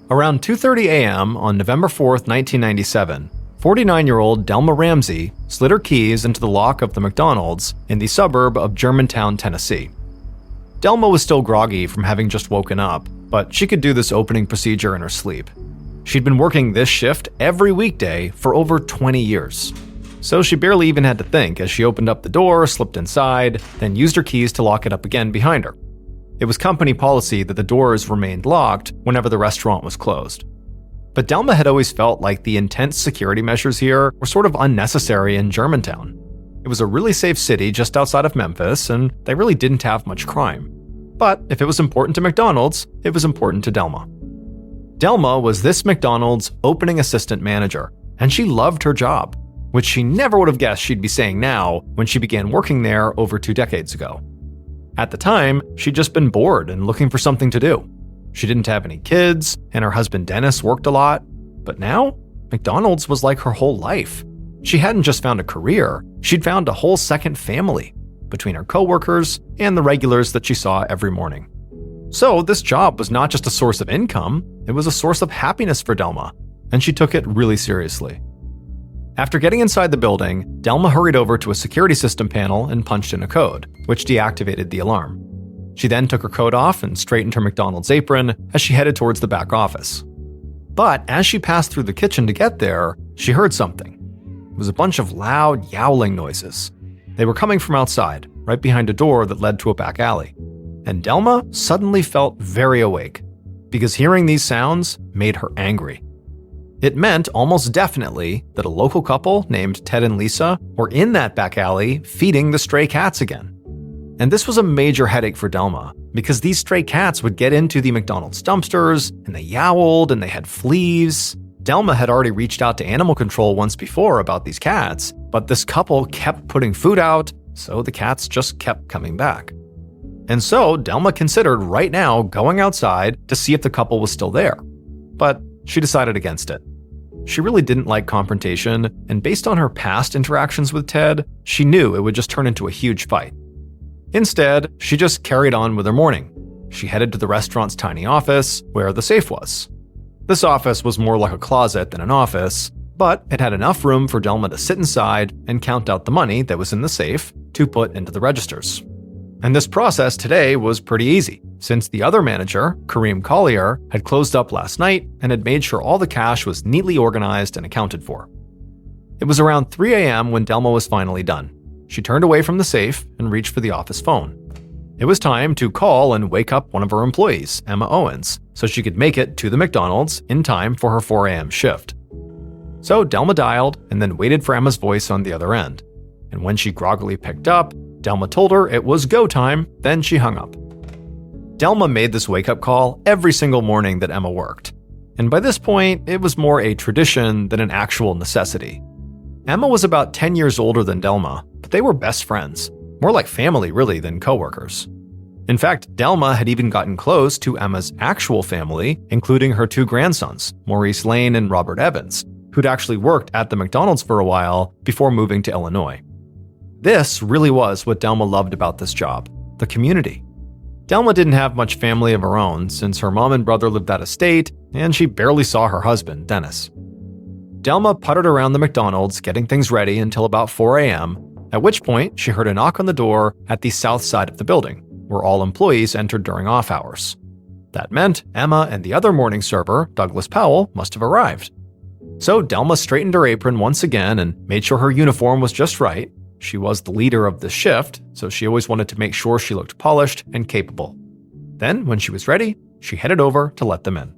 Around 2:30 a.m. on November 4th, 1997, 49-year-old Delma Ramsey slid her keys into the lock of the McDonald's in the suburb of Germantown, Tennessee. Delma was still groggy from having just woken up, but she could do this opening procedure in her sleep. She'd been working this shift every weekday for over 20 years. So she barely even had to think as she opened up the door, slipped inside, then used her keys to lock it up again behind her. It was company policy that the doors remained locked whenever the restaurant was closed. But Delma had always felt like the intense security measures here were sort of unnecessary in Germantown. It was a really safe city just outside of Memphis, and they really didn't have much crime. But if it was important to McDonald's, it was important to Delma. Delma was this McDonald's opening assistant manager, and she loved her job, which she never would have guessed she'd be saying now when she began working there over 2 decades ago. At the time, she'd just been bored and looking for something to do. She didn't have any kids, and her husband Dennis worked a lot. But now, McDonald's was like her whole life. She hadn't just found a career, she'd found a whole second family, between her coworkers and the regulars that she saw every morning. So this job was not just a source of income, it was a source of happiness for Delma, and she took it really seriously. After getting inside the building, Delma hurried over to a security system panel and punched in a code, which deactivated the alarm. She then took her coat off and straightened her McDonald's apron as she headed towards the back office. But as she passed through the kitchen to get there, she heard something. It was a bunch of loud, yowling noises. They were coming from outside, right behind a door that led to a back alley. And Delma suddenly felt very awake, because hearing these sounds made her angry. It meant almost definitely that a local couple named Ted and Lisa were in that back alley feeding the stray cats again. And this was a major headache for Delma, because these stray cats would get into the McDonald's dumpsters, and they yowled and they had fleas. Delma had already reached out to animal control once before about these cats, but this couple kept putting food out, so the cats just kept coming back. And so Delma considered right now going outside to see if the couple was still there. But she decided against it. She really didn't like confrontation, and based on her past interactions with Ted, she knew it would just turn into a huge fight. Instead, she just carried on with her morning. She headed to the restaurant's tiny office, where the safe was. This office was more like a closet than an office, but it had enough room for Delma to sit inside and count out the money that was in the safe to put into the registers. And this process today was pretty easy, since the other manager, Kareem Collier, had closed up last night and had made sure all the cash was neatly organized and accounted for. It was around 3 a.m. when Delma was finally done. She turned away from the safe and reached for the office phone. It was time to call and wake up one of her employees, Emma Owens, so she could make it to the McDonald's in time for her 4 a.m. shift. So Delma dialed and then waited for Emma's voice on the other end. And when she groggily picked up, Delma told her it was go time, then she hung up. Delma made this wake-up call every single morning that Emma worked. And by this point, it was more a tradition than an actual necessity. Emma was about 10 years older than Delma, but they were best friends, more like family really than coworkers. In fact, Delma had even gotten close to Emma's actual family, including her 2 grandsons, Maurice Lane and Robert Evans, who'd actually worked at the McDonald's for a while before moving to Illinois. This really was what Delma loved about this job, the community. Delma didn't have much family of her own since her mom and brother lived out of state, and she barely saw her husband, Dennis. Delma puttered around the McDonald's getting things ready until about 4 a.m., at which point she heard a knock on the door at the south side of the building, where all employees entered during off hours. That meant Emma and the other morning server, Douglas Powell, must have arrived. So Delma straightened her apron once again and made sure her uniform was just right. She was the leader of the shift, so she always wanted to make sure she looked polished and capable. Then, when she was ready, she headed over to let them in.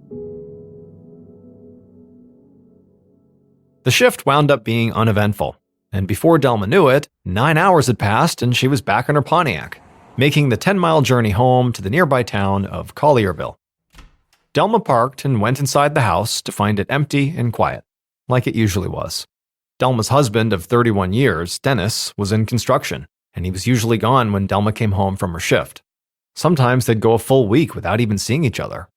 The shift wound up being uneventful, and before Delma knew it, 9 hours had passed and she was back in her Pontiac, making the 10-mile journey home to the nearby town of Collierville. Delma parked and went inside the house to find it empty and quiet, like it usually was. Delma's husband of 31 years, Dennis, was in construction, and he was usually gone when Delma came home from her shift. Sometimes they'd go a full week without even seeing each other.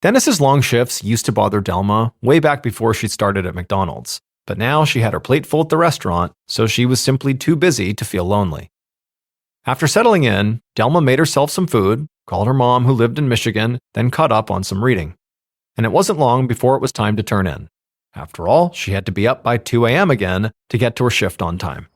Dennis's long shifts used to bother Delma way back before she started at McDonald's, but now she had her plate full at the restaurant, so she was simply too busy to feel lonely. After settling in, Delma made herself some food, called her mom who lived in Michigan, then caught up on some reading. and it wasn't long before it was time to turn in. After all, she had to be up by 2 a.m. again to get to her shift on time.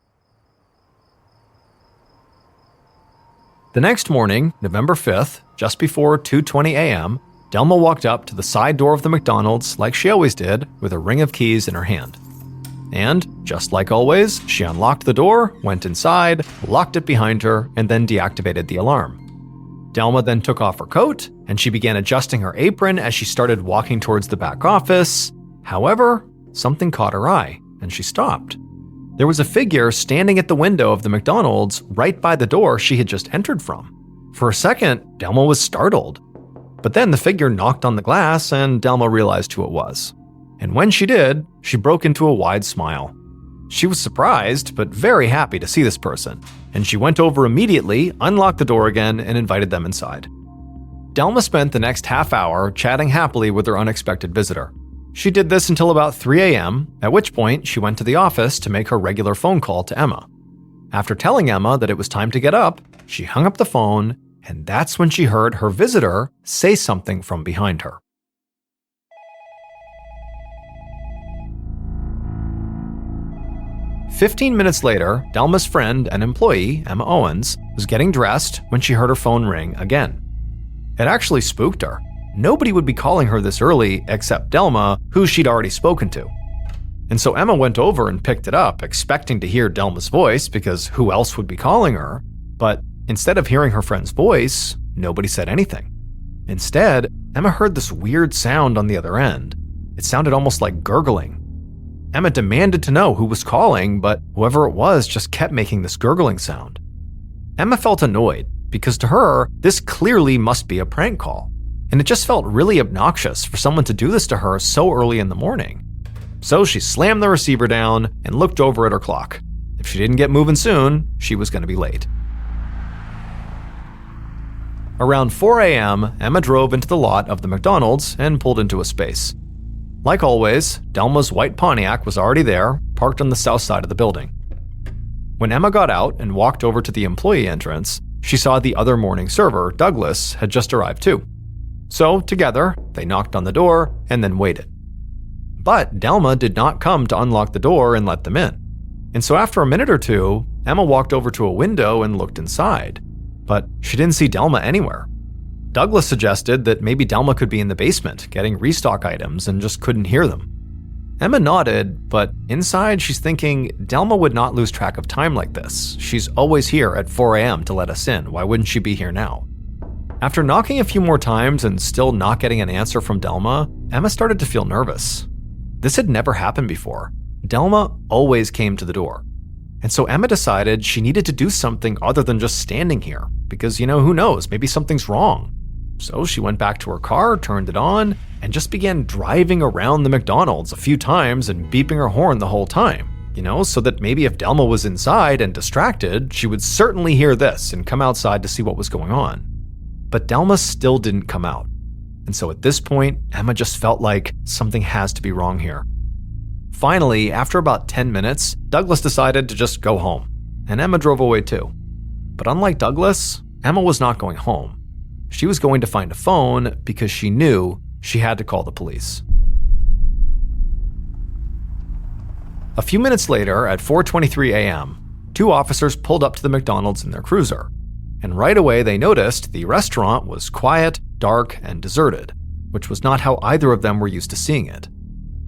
The next morning, November 5th, just before 2:20 a.m., Delma walked up to the side door of the McDonald's like she always did, with a ring of keys in her hand. And, just like always, she unlocked the door, went inside, locked it behind her, and then deactivated the alarm. Delma then took off her coat, and she began adjusting her apron as she started walking towards the back office. However, something caught her eye, and she stopped. There was a figure standing at the window of the McDonald's right by the door she had just entered from. For a second, Delma was startled. But then the figure knocked on the glass, and Delma realized who it was. And when she did, she broke into a wide smile. She was surprised, but very happy to see this person, and she went over immediately, unlocked the door again, and invited them inside. Delma spent the next half hour chatting happily with her unexpected visitor. She did this until about 3 a.m., at which point she went to the office to make her regular phone call to Emma. After telling Emma that it was time to get up, she hung up the phone, and that's when she heard her visitor say something from behind her. "15 minutes later, Delma's friend and employee, Emma Owens, was getting dressed when she heard her phone ring again. It actually spooked her. Nobody would be calling her this early except Delma, who she'd already spoken to. And so Emma went over and picked it up, expecting to hear Delma's voice because who else would be calling her? But instead of hearing her friend's voice, nobody said anything. Instead, Emma heard this weird sound on the other end. It sounded almost like gurgling. Emma demanded to know who was calling, but whoever it was just kept making this gurgling sound. Emma felt annoyed because to her, this clearly must be a prank call. And it just felt really obnoxious for someone to do this to her so early in the morning. So she slammed the receiver down and looked over at her clock. If she didn't get moving soon, she was going to be late. Around 4 a.m., Emma drove into the lot of the McDonald's and pulled into a space. Like always, Delma's white Pontiac was already there, parked on the south side of the building. When Emma got out and walked over to the employee entrance, she saw the other morning server, Douglas, had just arrived too. So, together, they knocked on the door and then waited. But Delma did not come to unlock the door and let them in. And so after a minute or two, Emma walked over to a window and looked inside. But she didn't see Delma anywhere. Douglas suggested that maybe Delma could be in the basement, getting restock items, and just couldn't hear them. Emma nodded, but inside she's thinking Delma would not lose track of time like this. She's always here at 4 a.m. to let us in. Why wouldn't she be here now? After knocking a few more times and still not getting an answer from Delma, Emma started to feel nervous. This had never happened before. Delma always came to the door. And so Emma decided she needed to do something other than just standing here, because, who knows, maybe something's wrong. So she went back to her car, turned it on, and just began driving around the McDonald's a few times and beeping her horn the whole time, so that maybe if Delma was inside and distracted, she would certainly hear this and come outside to see what was going on. But Delma still didn't come out. And so at this point, Emma just felt like something has to be wrong here. Finally, after about 10 minutes, Douglas decided to just go home, and Emma drove away too. But unlike Douglas, Emma was not going home. She was going to find a phone because she knew she had to call the police. A few minutes later, at 4:23 a.m., 2 officers pulled up to the McDonald's in their cruiser. And right away they noticed the restaurant was quiet, dark, and deserted, which was not how either of them were used to seeing it.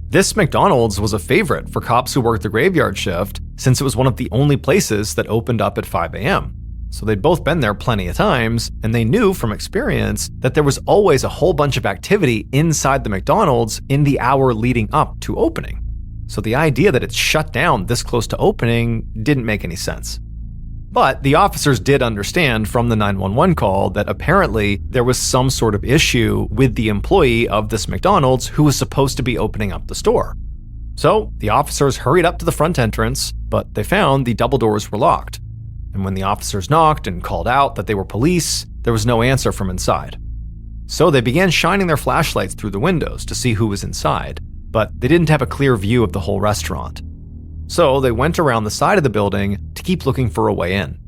This McDonald's was a favorite for cops who worked the graveyard shift since it was one of the only places that opened up at 5 a.m. So they'd both been there plenty of times, and they knew from experience that there was always a whole bunch of activity inside the McDonald's in the hour leading up to opening. So the idea that it's shut down this close to opening didn't make any sense. But the officers did understand from the 911 call that apparently there was some sort of issue with the employee of this McDonald's who was supposed to be opening up the store. So the officers hurried up to the front entrance, but they found the double doors were locked. And when the officers knocked and called out that they were police, there was no answer from inside. So they began shining their flashlights through the windows to see who was inside, but they didn't have a clear view of the whole restaurant. So they went around the side of the building to keep looking for a way in.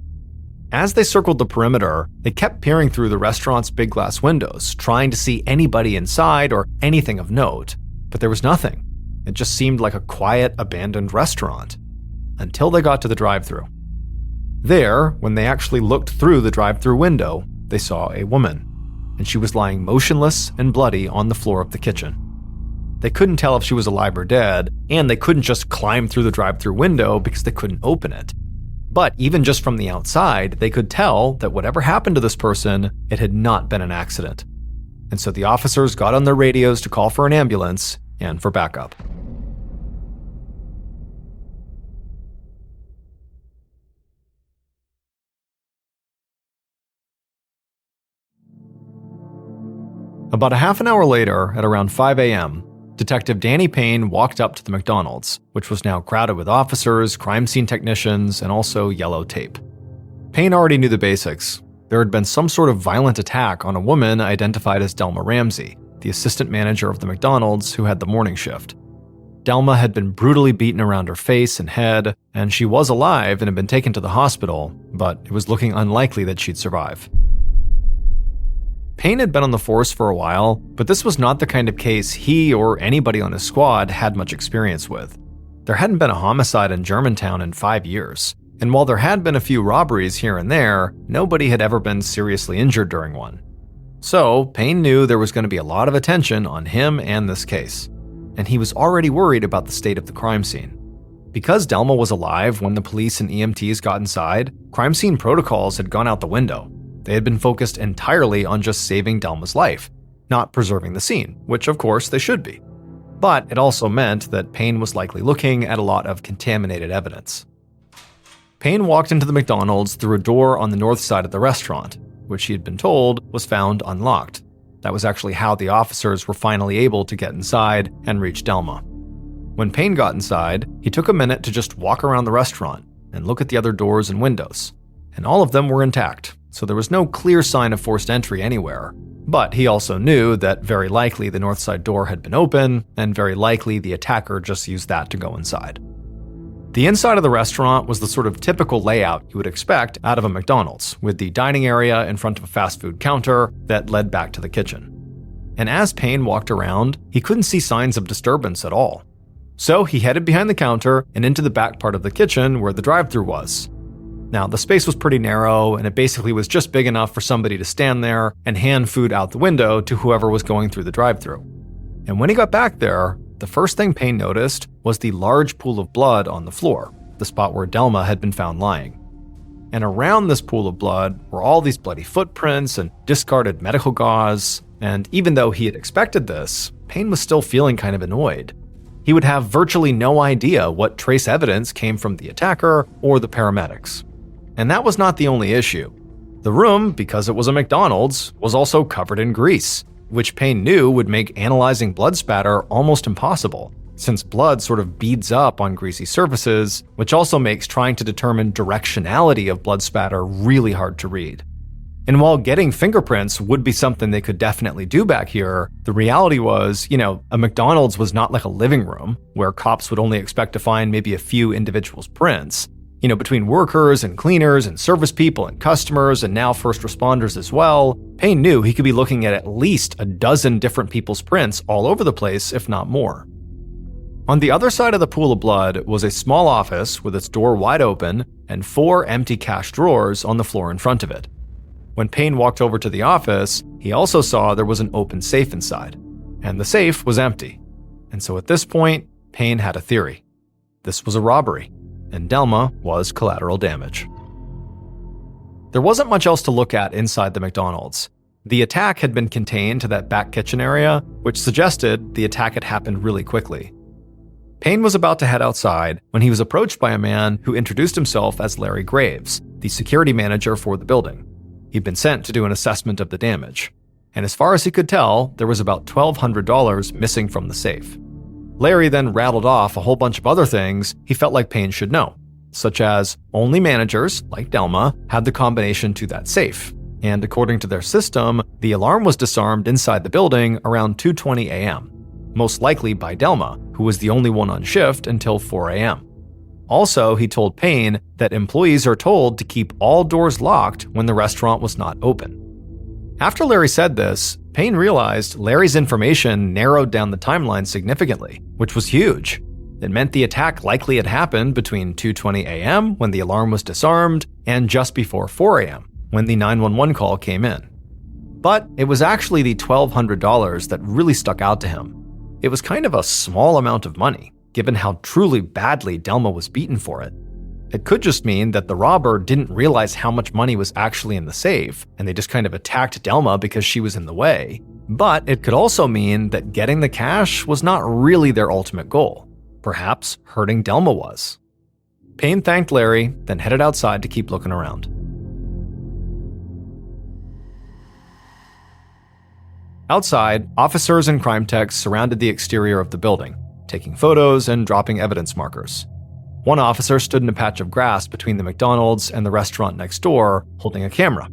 As they circled the perimeter, they kept peering through the restaurant's big glass windows, trying to see anybody inside or anything of note, but there was nothing. It just seemed like a quiet, abandoned restaurant. Until they got to the drive-thru. There, when they actually looked through the drive-thru window, they saw a woman, and she was lying motionless and bloody on the floor of the kitchen. They couldn't tell if she was alive or dead, and they couldn't just climb through the drive-thru window because they couldn't open it. But even just from the outside, they could tell that whatever happened to this person, it had not been an accident. And so the officers got on their radios to call for an ambulance and for backup. About a half an hour later, at around 5 a.m., Detective Danny Payne walked up to the McDonald's, which was now crowded with officers, crime scene technicians, and also yellow tape. Payne already knew the basics. There had been some sort of violent attack on a woman identified as Delma Ramsey, the assistant manager of the McDonald's who had the morning shift. Delma had been brutally beaten around her face and head, and she was alive and had been taken to the hospital, but it was looking unlikely that she'd survive. Payne had been on the force for a while, but this was not the kind of case he or anybody on his squad had much experience with. There hadn't been a homicide in Germantown in 5 years, and while there had been a few robberies here and there, nobody had ever been seriously injured during one. So, Payne knew there was going to be a lot of attention on him and this case, and he was already worried about the state of the crime scene. Because Delma was alive when the police and EMTs got inside, crime scene protocols had gone out the window. They had been focused entirely on just saving Delma's life, not preserving the scene, which of course they should be. But it also meant that Payne was likely looking at a lot of contaminated evidence. Payne walked into the McDonald's through a door on the north side of the restaurant, which he had been told was found unlocked. That was actually how the officers were finally able to get inside and reach Delma. When Payne got inside, he took a minute to just walk around the restaurant and look at the other doors and windows, and all of them were intact. So there was no clear sign of forced entry anywhere. But he also knew that very likely the north side door had been open, and very likely the attacker just used that to go inside. The inside of the restaurant was the sort of typical layout you would expect out of a McDonald's, with the dining area in front of a fast food counter that led back to the kitchen. And as Payne walked around, he couldn't see signs of disturbance at all. So he headed behind the counter and into the back part of the kitchen where the drive-thru was. Now, the space was pretty narrow, and it basically was just big enough for somebody to stand there and hand food out the window to whoever was going through the drive-thru. And when he got back there, the first thing Payne noticed was the large pool of blood on the floor, the spot where Delma had been found lying. And around this pool of blood were all these bloody footprints and discarded medical gauze, and even though he had expected this, Payne was still feeling kind of annoyed. He would have virtually no idea what trace evidence came from the attacker or the paramedics. And that was not the only issue. The room, because it was a McDonald's, was also covered in grease, which Payne knew would make analyzing blood spatter almost impossible, since blood sort of beads up on greasy surfaces, which also makes trying to determine directionality of blood spatter really hard to read. And while getting fingerprints would be something they could definitely do back here, the reality was, a McDonald's was not like a living room, where cops would only expect to find maybe a few individuals' prints. Between workers and cleaners and service people and customers and now first responders as well, Payne knew he could be looking at least a dozen different people's prints all over the place, if not more. On the other side of the pool of blood was a small office with its door wide open and 4 empty cash drawers on the floor in front of it. When Payne walked over to the office, he also saw there was an open safe inside, and the safe was empty. And so at this point, Payne had a theory. This was a robbery, and Delma was collateral damage. There wasn't much else to look at inside the McDonald's. The attack had been contained to that back kitchen area, which suggested the attack had happened really quickly. Payne was about to head outside when he was approached by a man who introduced himself as Larry Graves, the security manager for the building. He'd been sent to do an assessment of the damage, and as far as he could tell, there was about $1,200 missing from the safe. Larry then rattled off a whole bunch of other things he felt like Payne should know, such as only managers, like Delma, had the combination to that safe, and according to their system, the alarm was disarmed inside the building around 2:20 a.m., most likely by Delma, who was the only one on shift until 4 a.m. Also, he told Payne that employees are told to keep all doors locked when the restaurant was not open. After Larry said this, Payne realized Larry's information narrowed down the timeline significantly, which was huge. It meant the attack likely had happened between 2:20 a.m. when the alarm was disarmed and just before 4 a.m. when the 911 call came in. But it was actually the $1,200 that really stuck out to him. It was kind of a small amount of money, given how truly badly Delma was beaten for it. It could just mean that the robber didn't realize how much money was actually in the safe, and they just kind of attacked Delma because she was in the way. But it could also mean that getting the cash was not really their ultimate goal. Perhaps hurting Delma was. Payne thanked Larry, then headed outside to keep looking around. Outside, officers and crime techs surrounded the exterior of the building, taking photos and dropping evidence markers. One officer stood in a patch of grass between the McDonald's and the restaurant next door, holding a camera.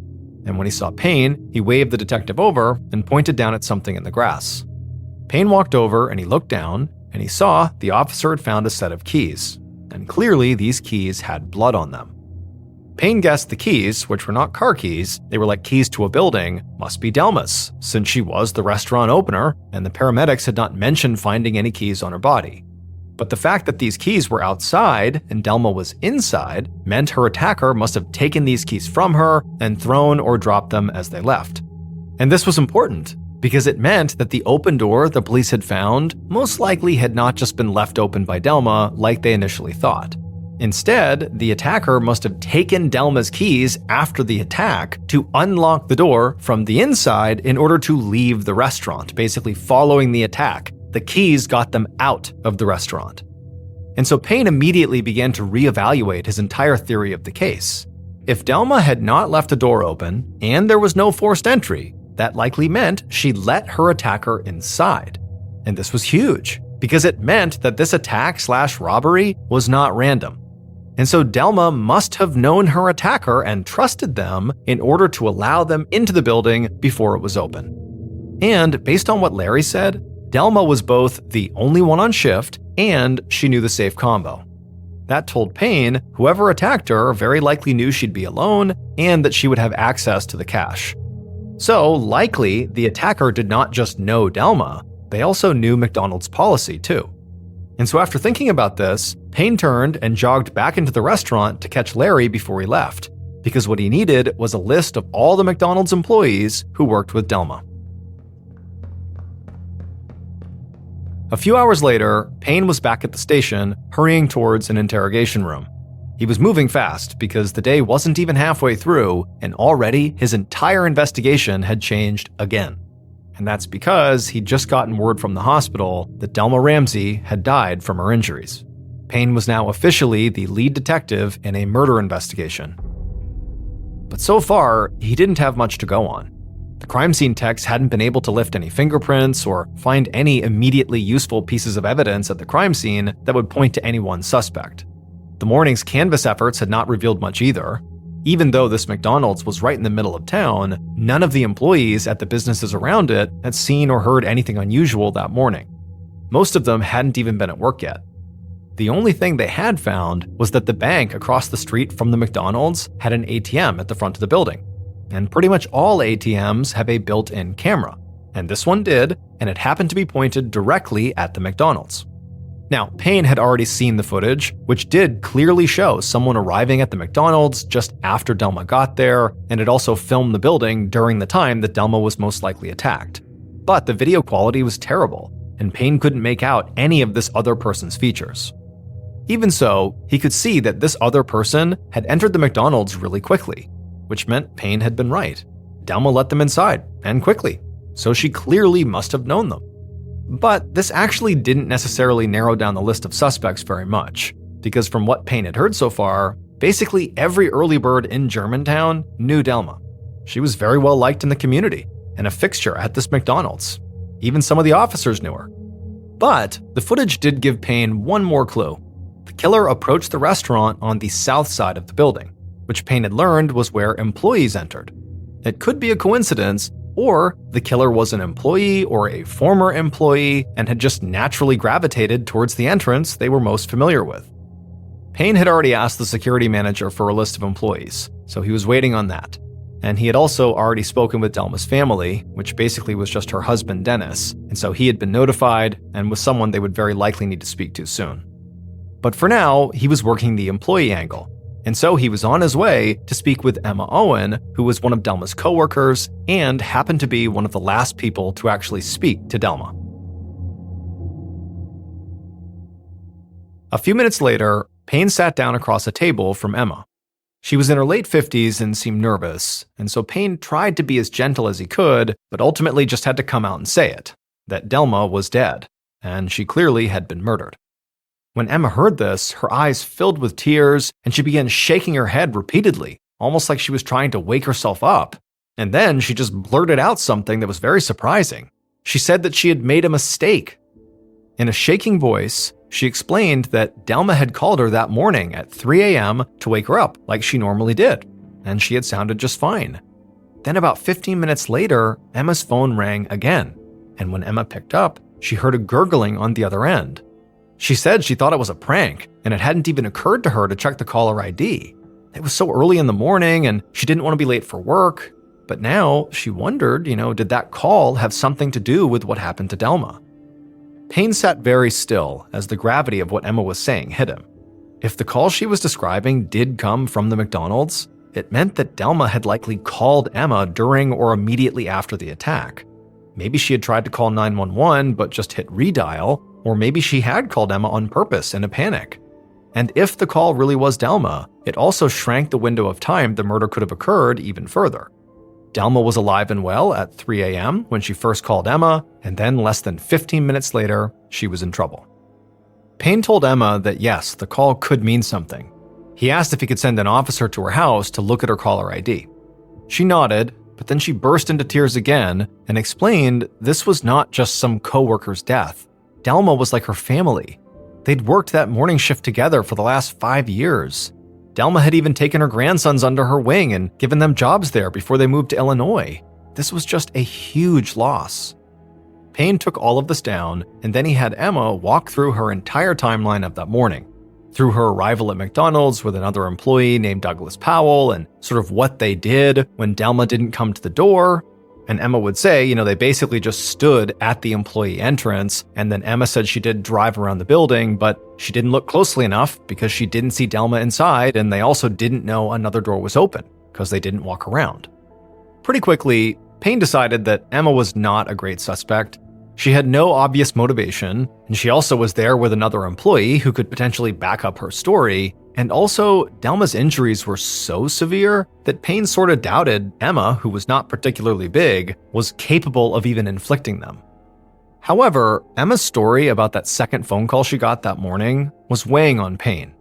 And when he saw Payne, he waved the detective over and pointed down at something in the grass. Payne walked over and he looked down, and he saw the officer had found a set of keys. And clearly, these keys had blood on them. Payne guessed the keys, which were not car keys, they were like keys to a building, must be Delma's, since she was the restaurant opener, and the paramedics had not mentioned finding any keys on her body. But the fact that these keys were outside and Delma was inside meant her attacker must have taken these keys from her and thrown or dropped them as they left. And this was important, because it meant that the open door the police had found most likely had not just been left open by Delma like they initially thought. Instead, the attacker must have taken Delma's keys after the attack to unlock the door from the inside in order to leave the restaurant, basically following the attack. The keys got them out of the restaurant. And so Payne immediately began to reevaluate his entire theory of the case. If Delma had not left the door open and there was no forced entry, that likely meant she let her attacker inside. And this was huge, because it meant that this attack/robbery was not random. And so Delma must have known her attacker and trusted them in order to allow them into the building before it was open. And based on what Larry said, Delma was both the only one on shift and she knew the safe combo. That told Payne whoever attacked her very likely knew she'd be alone and that she would have access to the cash. So likely the attacker did not just know Delma, they also knew McDonald's policy too. And so after thinking about this, Payne turned and jogged back into the restaurant to catch Larry before he left, because what he needed was a list of all the McDonald's employees who worked with Delma. A few hours later, Payne was back at the station, hurrying towards an interrogation room. He was moving fast because the day wasn't even halfway through, and already his entire investigation had changed again. And that's because he'd just gotten word from the hospital that Delma Ramsey had died from her injuries. Payne was now officially the lead detective in a murder investigation. But so far, he didn't have much to go on. The crime scene techs hadn't been able to lift any fingerprints or find any immediately useful pieces of evidence at the crime scene that would point to any one suspect. The morning's canvas efforts had not revealed much either. Even though this McDonald's was right in the middle of town, none of the employees at the businesses around it had seen or heard anything unusual that morning. Most of them hadn't even been at work yet. The only thing they had found was that the bank across the street from the McDonald's had an ATM at the front of the building. And pretty much all ATMs have a built-in camera, and this one did, and it happened to be pointed directly at the McDonald's. Now, Payne had already seen the footage, which did clearly show someone arriving at the McDonald's just after Delma got there, and it also filmed the building during the time that Delma was most likely attacked. But the video quality was terrible, and Payne couldn't make out any of this other person's features. Even so, he could see that this other person had entered the McDonald's really quickly, which meant Payne had been right. Delma let them inside, and quickly, so she clearly must have known them. But this actually didn't necessarily narrow down the list of suspects very much, because from what Payne had heard so far, basically every early bird in Germantown knew Delma. She was very well liked in the community, and a fixture at this McDonald's. Even some of the officers knew her. But the footage did give Payne one more clue. The killer approached the restaurant on the south side of the building, which Payne had learned was where employees entered. It could be a coincidence, or the killer was an employee or a former employee and had just naturally gravitated towards the entrance they were most familiar with. Payne had already asked the security manager for a list of employees, so he was waiting on that. And he had also already spoken with Delma's family, which basically was just her husband, Dennis, and so he had been notified and was someone they would very likely need to speak to soon. But for now, he was working the employee angle, and so he was on his way to speak with Emma Owen, who was one of Delma's coworkers and happened to be one of the last people to actually speak to Delma. A few minutes later, Payne sat down across a table from Emma. She was in her late 50s and seemed nervous, and so Payne tried to be as gentle as he could, but ultimately just had to come out and say it, that Delma was dead, and she clearly had been murdered. When Emma heard this, her eyes filled with tears, and she began shaking her head repeatedly, almost like she was trying to wake herself up. And then she just blurted out something that was very surprising. She said that she had made a mistake. In a shaking voice, she explained that Delma had called her that morning at 3 a.m. to wake her up like she normally did, and she had sounded just fine. Then about 15 minutes later, Emma's phone rang again, and when Emma picked up, she heard a gurgling on the other end. She said she thought it was a prank, and it hadn't even occurred to her to check the caller ID. It was so early in the morning, and she didn't want to be late for work. But now she wondered, did that call have something to do with what happened to Delma? Payne sat very still as the gravity of what Emma was saying hit him. If the call she was describing did come from the McDonald's, it meant that Delma had likely called Emma during or immediately after the attack. Maybe she had tried to call 911 but just hit redial, or maybe she had called Emma on purpose in a panic. And if the call really was Delma, it also shrank the window of time the murder could have occurred even further. Delma was alive and well at 3 a.m. when she first called Emma, and then less than 15 minutes later, she was in trouble. Payne told Emma that yes, the call could mean something. He asked if he could send an officer to her house to look at her caller ID. She nodded, but then she burst into tears again and explained this was not just some coworker's death. Delma was like her family. They'd worked that morning shift together for the last 5 years. Delma had even taken her grandsons under her wing and given them jobs there before they moved to Illinois. This was just a huge loss. Payne took all of this down, and then he had Emma walk through her entire timeline of that morning, through her arrival at McDonald's with another employee named Douglas Powell and sort of what they did when Delma didn't come to the door. And Emma would say, they basically just stood at the employee entrance, and then Emma said she did drive around the building, but she didn't look closely enough because she didn't see Delma inside, and they also didn't know another door was open because they didn't walk around. Pretty quickly, Payne decided that Emma was not a great suspect. She had no obvious motivation, and she also was there with another employee who could potentially back up her story. And also, Delma's injuries were so severe that Payne sort of doubted Emma, who was not particularly big, was capable of even inflicting them. However, Emma's story about that second phone call she got that morning was weighing on Payne.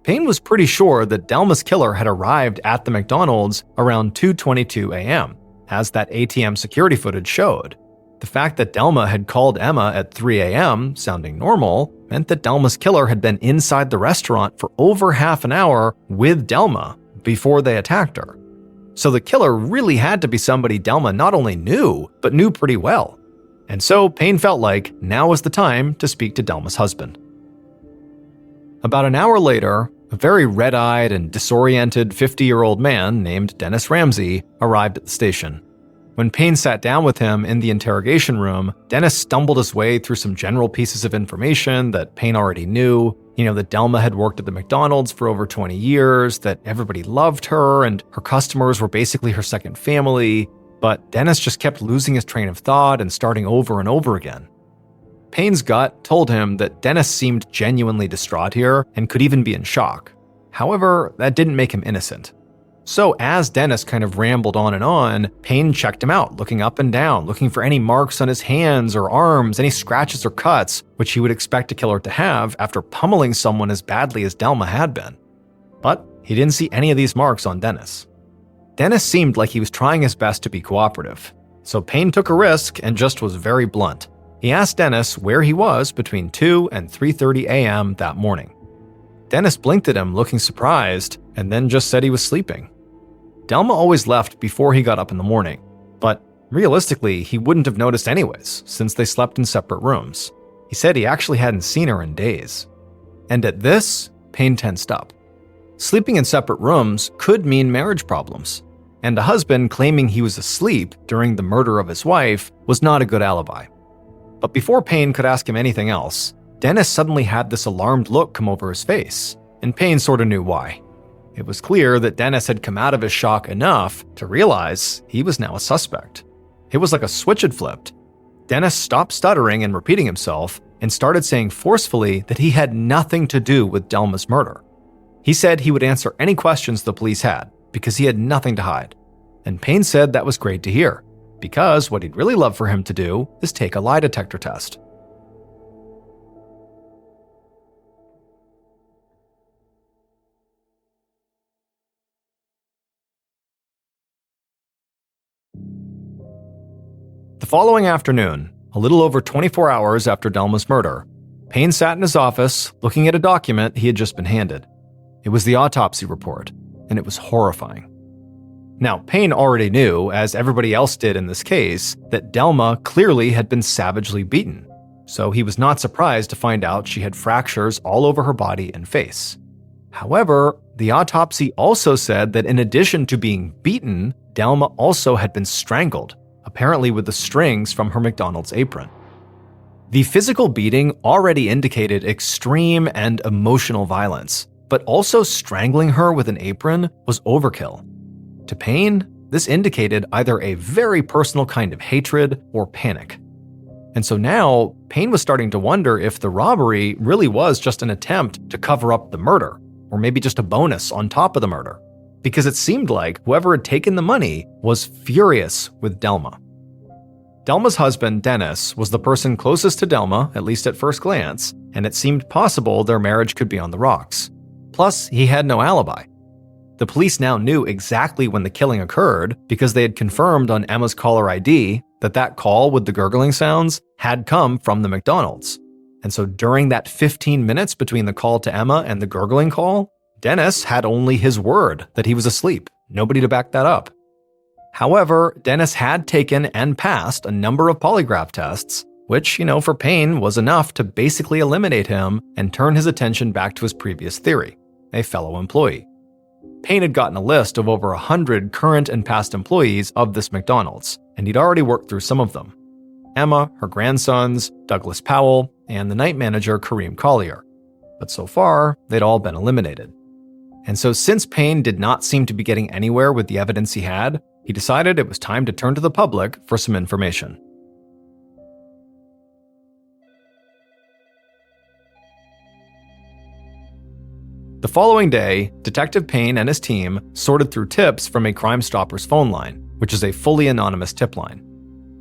Payne was pretty sure that Delma's killer had arrived at the McDonald's around 2:22 a.m., as that ATM security footage showed. The fact that Delma had called Emma at 3 a.m., sounding normal, meant that Delma's killer had been inside the restaurant for over half an hour with Delma before they attacked her. So the killer really had to be somebody Delma not only knew, but knew pretty well. And so Payne felt like now was the time to speak to Delma's husband. About an hour later, a very red-eyed and disoriented 50-year-old man named Dennis Ramsey arrived at the station. When Payne sat down with him in the interrogation room, Dennis stumbled his way through some general pieces of information that Payne already knew. That Delma had worked at the McDonald's for over 20 years, that everybody loved her, and her customers were basically her second family. But Dennis just kept losing his train of thought and starting over and over again. Payne's gut told him that Dennis seemed genuinely distraught here and could even be in shock. However, that didn't make him innocent. So as Dennis kind of rambled on, Payne checked him out, looking up and down, looking for any marks on his hands or arms, any scratches or cuts, which he would expect a killer to have after pummeling someone as badly as Delma had been. But he didn't see any of these marks on Dennis. Dennis seemed like he was trying his best to be cooperative, so Payne took a risk and just was very blunt. He asked Dennis where he was between 2 and 3:30 a.m. that morning. Dennis blinked at him, looking surprised, and then just said he was sleeping. Delma always left before he got up in the morning, but realistically, he wouldn't have noticed anyways, since they slept in separate rooms. He said he actually hadn't seen her in days. And at this, Payne tensed up. Sleeping in separate rooms could mean marriage problems, and a husband claiming he was asleep during the murder of his wife was not a good alibi. But before Payne could ask him anything else, Dennis suddenly had this alarmed look come over his face, and Payne sort of knew why. It was clear that Dennis had come out of his shock enough to realize he was now a suspect. It was like a switch had flipped. Dennis stopped stuttering and repeating himself and started saying forcefully that he had nothing to do with Delma's murder. He said he would answer any questions the police had because he had nothing to hide. And Payne said that was great to hear, because what he'd really love for him to do is take a lie detector test. The following afternoon, a little over 24 hours after Delma's murder, Payne sat in his office looking at a document he had just been handed. It was the autopsy report, and it was horrifying. Now, Payne already knew, as everybody else did in this case, that Delma clearly had been savagely beaten, so he was not surprised to find out she had fractures all over her body and face. However, the autopsy also said that in addition to being beaten, Delma also had been strangled, apparently with the strings from her McDonald's apron. The physical beating already indicated extreme and emotional violence, but also strangling her with an apron was overkill. To Payne, this indicated either a very personal kind of hatred or panic. And so now, Payne was starting to wonder if the robbery really was just an attempt to cover up the murder, or maybe just a bonus on top of the murder, because it seemed like whoever had taken the money was furious with Delma. Delma's husband, Dennis, was the person closest to Delma, at least at first glance, and it seemed possible their marriage could be on the rocks. Plus, he had no alibi. The police now knew exactly when the killing occurred because they had confirmed on Emma's caller ID that that call with the gurgling sounds had come from the McDonald's. And so during that 15 minutes between the call to Emma and the gurgling call, Dennis had only his word that he was asleep, nobody to back that up. However, Dennis had taken and passed a number of polygraph tests, which, for Payne was enough to basically eliminate him and turn his attention back to his previous theory, a fellow employee. Payne had gotten a list of over 100 current and past employees of this McDonald's, and he'd already worked through some of them. Emma, her grandsons, Douglas Powell, and the night manager Kareem Collier. But so far, they'd all been eliminated. And so since Payne did not seem to be getting anywhere with the evidence he had, he decided it was time to turn to the public for some information. The following day, Detective Payne and his team sorted through tips from a Crime Stoppers phone line, which is a fully anonymous tip line.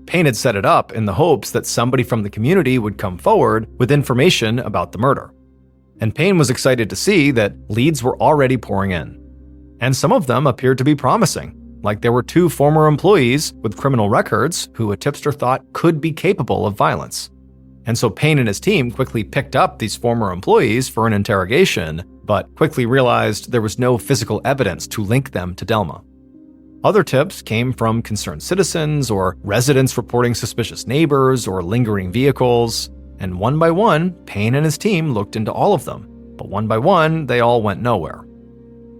Payne had set it up in the hopes that somebody from the community would come forward with information about the murder. And Payne was excited to see that leads were already pouring in. And some of them appeared to be promising, like there were 2 former employees with criminal records who a tipster thought could be capable of violence. And so Payne and his team quickly picked up these former employees for an interrogation, but quickly realized there was no physical evidence to link them to Delma. Other tips came from concerned citizens or residents reporting suspicious neighbors or lingering vehicles, and one by one, Payne and his team looked into all of them, but one by one, they all went nowhere.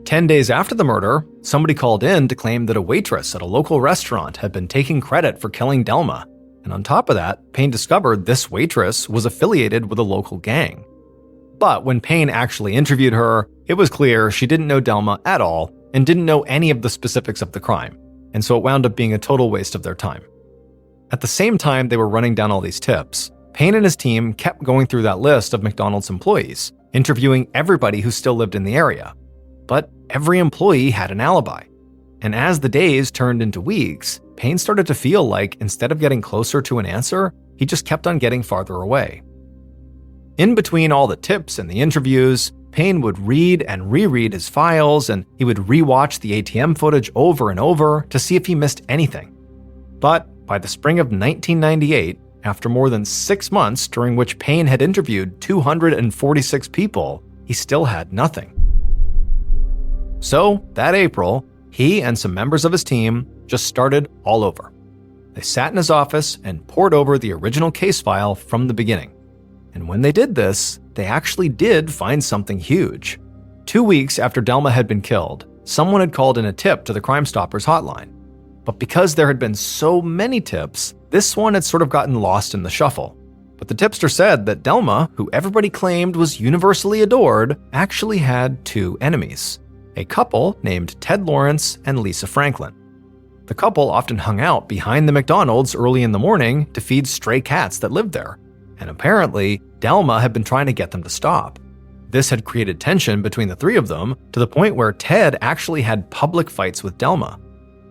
10 days after the murder, somebody called in to claim that a waitress at a local restaurant had been taking credit for killing Delma, and on top of that, Payne discovered this waitress was affiliated with a local gang. But when Payne actually interviewed her, it was clear she didn't know Delma at all and didn't know any of the specifics of the crime, and so it wound up being a total waste of their time. At the same time they were running down all these tips, Payne and his team kept going through that list of McDonald's employees, interviewing everybody who still lived in the area. But every employee had an alibi. And as the days turned into weeks, Payne started to feel like instead of getting closer to an answer, he just kept on getting farther away. In between all the tips and the interviews, Payne would read and reread his files, and he would rewatch the ATM footage over and over to see if he missed anything. But by the spring of 1998, after more than 6 months during which Payne had interviewed 246 people, he still had nothing. So, that April, he and some members of his team just started all over. They sat in his office and pored over the original case file from the beginning. And when they did this, they actually did find something huge. 2 weeks after Delma had been killed, someone had called in a tip to the Crime Stoppers hotline. But because there had been so many tips, this one had sort of gotten lost in the shuffle. But the tipster said that Delma, who everybody claimed was universally adored, actually had 2 enemies. A couple named Ted Lawrence and Lisa Franklin. The couple often hung out behind the McDonald's early in the morning to feed stray cats that lived there. And apparently, Delma had been trying to get them to stop. This had created tension between the 3 of them to the point where Ted actually had public fights with Delma.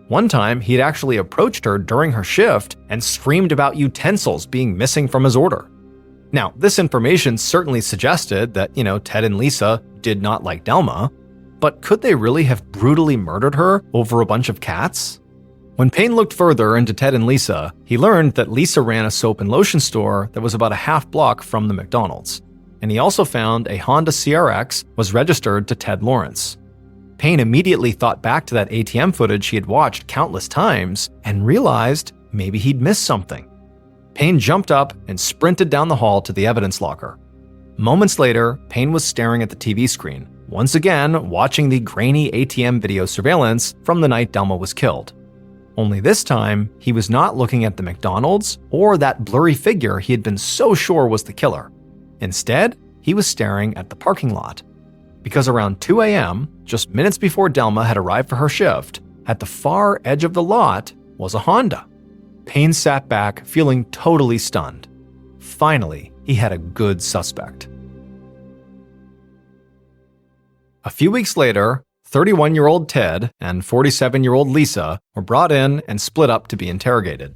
One time, he had actually approached her during her shift and screamed about utensils being missing from his order. Now, this information certainly suggested that, Ted and Lisa did not like Delma, but could they really have brutally murdered her over a bunch of cats? When Payne looked further into Ted and Lisa, he learned that Lisa ran a soap and lotion store that was about a half block from the McDonald's, and he also found a Honda CRX was registered to Ted Lawrence. Payne immediately thought back to that ATM footage he had watched countless times and realized maybe he'd missed something. Payne jumped up and sprinted down the hall to the evidence locker. Moments later, Payne was staring at the TV screen, once again watching the grainy ATM video surveillance from the night Delma was killed. Only this time, he was not looking at the McDonald's or that blurry figure he had been so sure was the killer. Instead, he was staring at the parking lot. Because around 2 a.m., just minutes before Delma had arrived for her shift, at the far edge of the lot was a Honda. Payne sat back, feeling totally stunned. Finally, he had a good suspect. A few weeks later, 31-year-old Ted and 47-year-old Lisa were brought in and split up to be interrogated.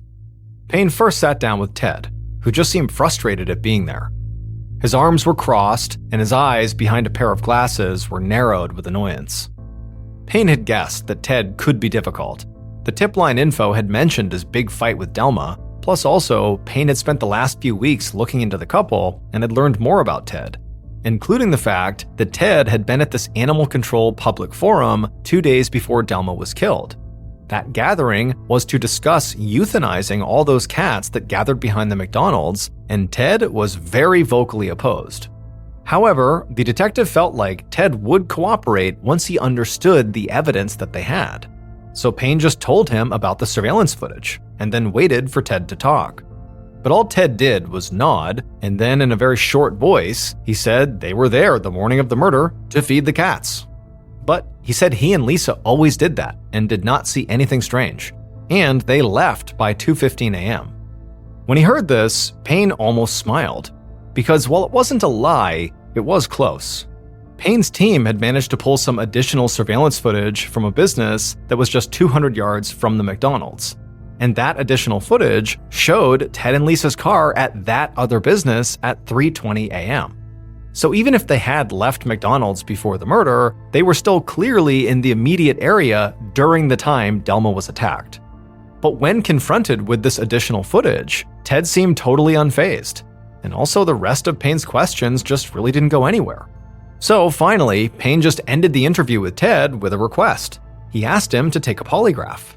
Payne first sat down with Ted, who just seemed frustrated at being there. His arms were crossed, and his eyes behind a pair of glasses were narrowed with annoyance. Payne had guessed that Ted could be difficult. The tip line info had mentioned his big fight with Delma, plus also Payne had spent the last few weeks looking into the couple and had learned more about Ted, including the fact that Ted had been at this animal control public forum 2 days before Delma was killed. That gathering was to discuss euthanizing all those cats that gathered behind the McDonald's, and Ted was very vocally opposed. However, the detective felt like Ted would cooperate once he understood the evidence that they had. So Payne just told him about the surveillance footage, and then waited for Ted to talk. But all Ted did was nod, and then in a very short voice, he said they were there the morning of the murder to feed the cats. But he said he and Lisa always did that and did not see anything strange, and they left by 2:15 a.m. When he heard this, Payne almost smiled, because while it wasn't a lie, it was close. Payne's team had managed to pull some additional surveillance footage from a business that was just 200 yards from the McDonald's, and that additional footage showed Ted and Lisa's car at that other business at 3:20 a.m. So even if they had left McDonald's before the murder, they were still clearly in the immediate area during the time Delma was attacked. But when confronted with this additional footage, Ted seemed totally unfazed, and also the rest of Payne's questions just really didn't go anywhere. So finally, Payne just ended the interview with Ted with a request. He asked him to take a polygraph.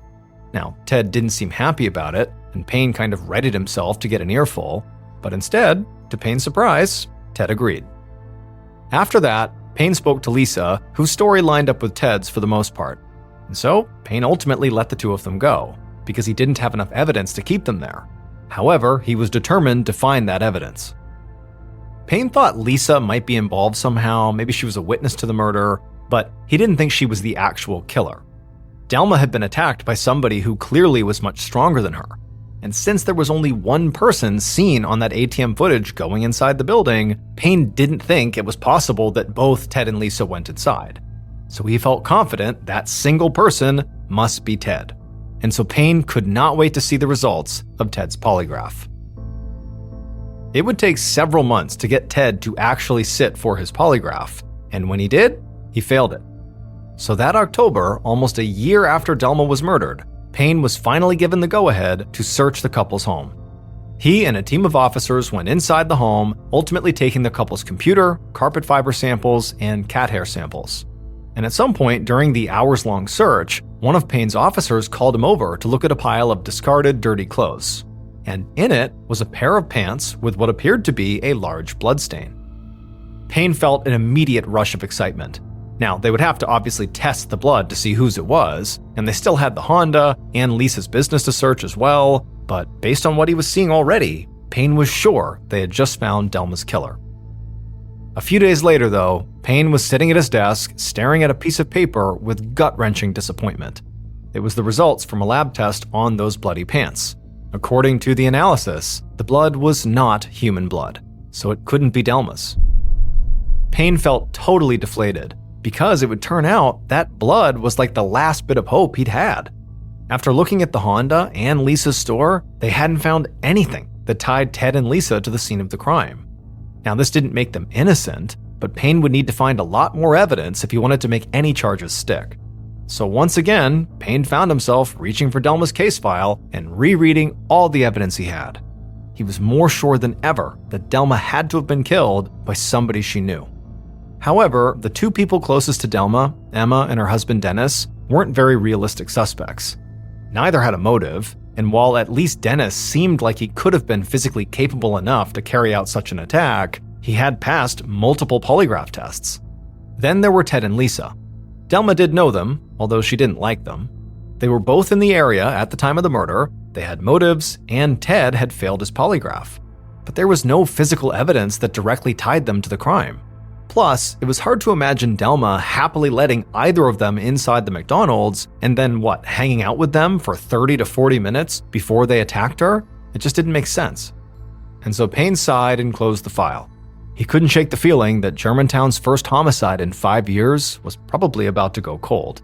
Now, Ted didn't seem happy about it, and Payne kind of readied himself to get an earful, but instead, to Payne's surprise, Ted agreed. After that, Payne spoke to Lisa, whose story lined up with Ted's for the most part. And so, Payne ultimately let the 2 of them go, because he didn't have enough evidence to keep them there. However, he was determined to find that evidence. Payne thought Lisa might be involved somehow, maybe she was a witness to the murder, but he didn't think she was the actual killer. Delma had been attacked by somebody who clearly was much stronger than her. And since there was only one person seen on that ATM footage going inside the building, Payne didn't think it was possible that both Ted and Lisa went inside. So he felt confident that single person must be Ted. And so Payne could not wait to see the results of Ted's polygraph. It would take several months to get Ted to actually sit for his polygraph, and when he did, he failed it. So that October, almost a year after Delma was murdered, Payne was finally given the go-ahead to search the couple's home. He and a team of officers went inside the home, ultimately taking the couple's computer, carpet fiber samples, and cat hair samples. And at some point during the hours-long search, one of Payne's officers called him over to look at a pile of discarded, dirty clothes. and in it was a pair of pants with what appeared to be a large bloodstain. Payne felt an immediate rush of excitement. Now, they would have to obviously test the blood to see whose it was, and they still had the Honda and Lisa's business to search as well, but based on what he was seeing already, Payne was sure they had just found Delma's killer. A few days later, though, Payne was sitting at his desk, staring at a piece of paper with gut-wrenching disappointment. It was the results from a lab test on those bloody pants. According to the analysis, the blood was not human blood, so it couldn't be Delma's. Payne felt totally deflated, because it would turn out that blood was like the last bit of hope he'd had. After looking at the Honda and Lisa's store, they hadn't found anything that tied Ted and Lisa to the scene of the crime. Now, this didn't make them innocent, but Payne would need to find a lot more evidence if he wanted to make any charges stick. So once again, Payne found himself reaching for Delma's case file and rereading all the evidence he had. He was more sure than ever that Delma had to have been killed by somebody she knew. However, the two people closest to Delma, Emma and her husband Dennis, weren't very realistic suspects. Neither had a motive, and while at least Dennis seemed like he could have been physically capable enough to carry out such an attack, he had passed multiple polygraph tests. Then there were Ted and Lisa. Delma did know them, although she didn't like them. They were both in the area at the time of the murder, they had motives, and Ted had failed his polygraph. But there was no physical evidence that directly tied them to the crime. Plus, it was hard to imagine Delma happily letting either of them inside the McDonald's and then hanging out with them for 30 to 40 minutes before they attacked her? It just didn't make sense. And so Payne sighed and closed the file. He couldn't shake the feeling that Germantown's first homicide in 5 years was probably about to go cold.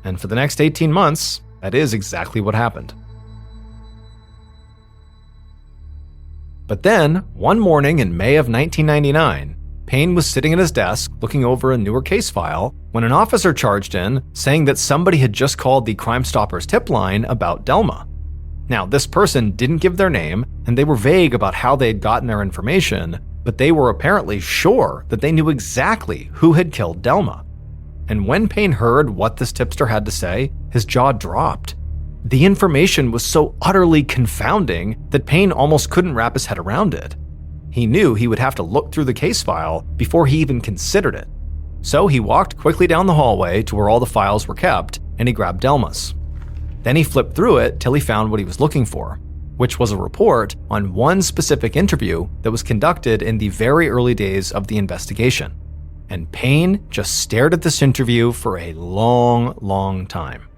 And for the next 18 months, that is exactly what happened. But then, one morning in May of 1999, Payne was sitting at his desk looking over a newer case file when an officer charged in saying that somebody had just called the Crime Stoppers tip line about Delma. Now, this person didn't give their name, and they were vague about how they had gotten their information, but they were apparently sure that they knew exactly who had killed Delma. And when Payne heard what this tipster had to say, his jaw dropped. The information was so utterly confounding that Payne almost couldn't wrap his head around it. He knew he would have to look through the case file before he even considered it. So he walked quickly down the hallway to where all the files were kept, and he grabbed Delma's. Then he flipped through it till he found what he was looking for, which was a report on one specific interview that was conducted in the very early days of the investigation. And Payne just stared at this interview for a long, long time.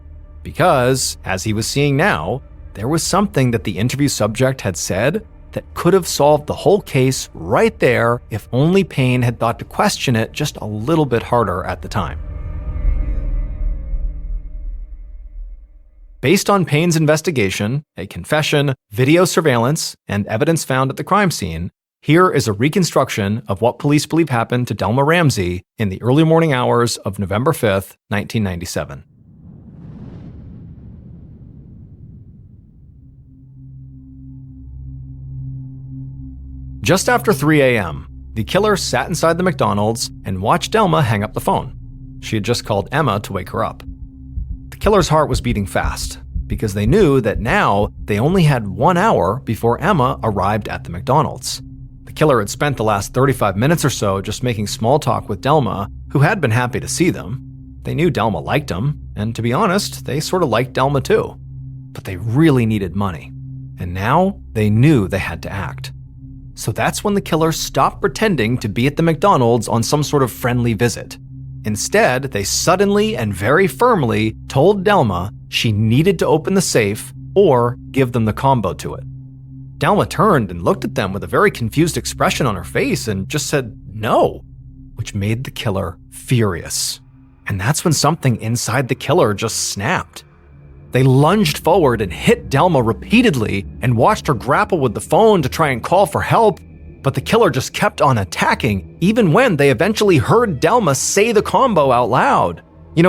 Because, as he was seeing now, there was something that the interview subject had said that could have solved the whole case right there if only Payne had thought to question it just a little bit harder at the time. Based on Payne's investigation, a confession, video surveillance, and evidence found at the crime scene, here is a reconstruction of what police believe happened to Delma Ramsey in the early morning hours of November 5th, 1997. Just after 3 a.m., the killer sat inside the McDonald's and watched Delma hang up the phone. She had just called Emma to wake her up. The killer's heart was beating fast, because they knew that now they only had 1 hour before Emma arrived at the McDonald's. The killer had spent the last 35 minutes or so just making small talk with Delma, who had been happy to see them. They knew Delma liked him, and to be honest, they sort of liked Delma too. But they really needed money, and now they knew they had to act. So that's when the killer stopped pretending to be at the McDonald's on some sort of friendly visit. Instead, they suddenly and very firmly told Delma she needed to open the safe or give them the combo to it. Delma turned and looked at them with a very confused expression on her face and just said no, which made the killer furious. And that's when something inside the killer just snapped. They lunged forward and hit Delma repeatedly and watched her grapple with the phone to try and call for help, but the killer just kept on attacking, even when they eventually heard Delma say the combo out loud.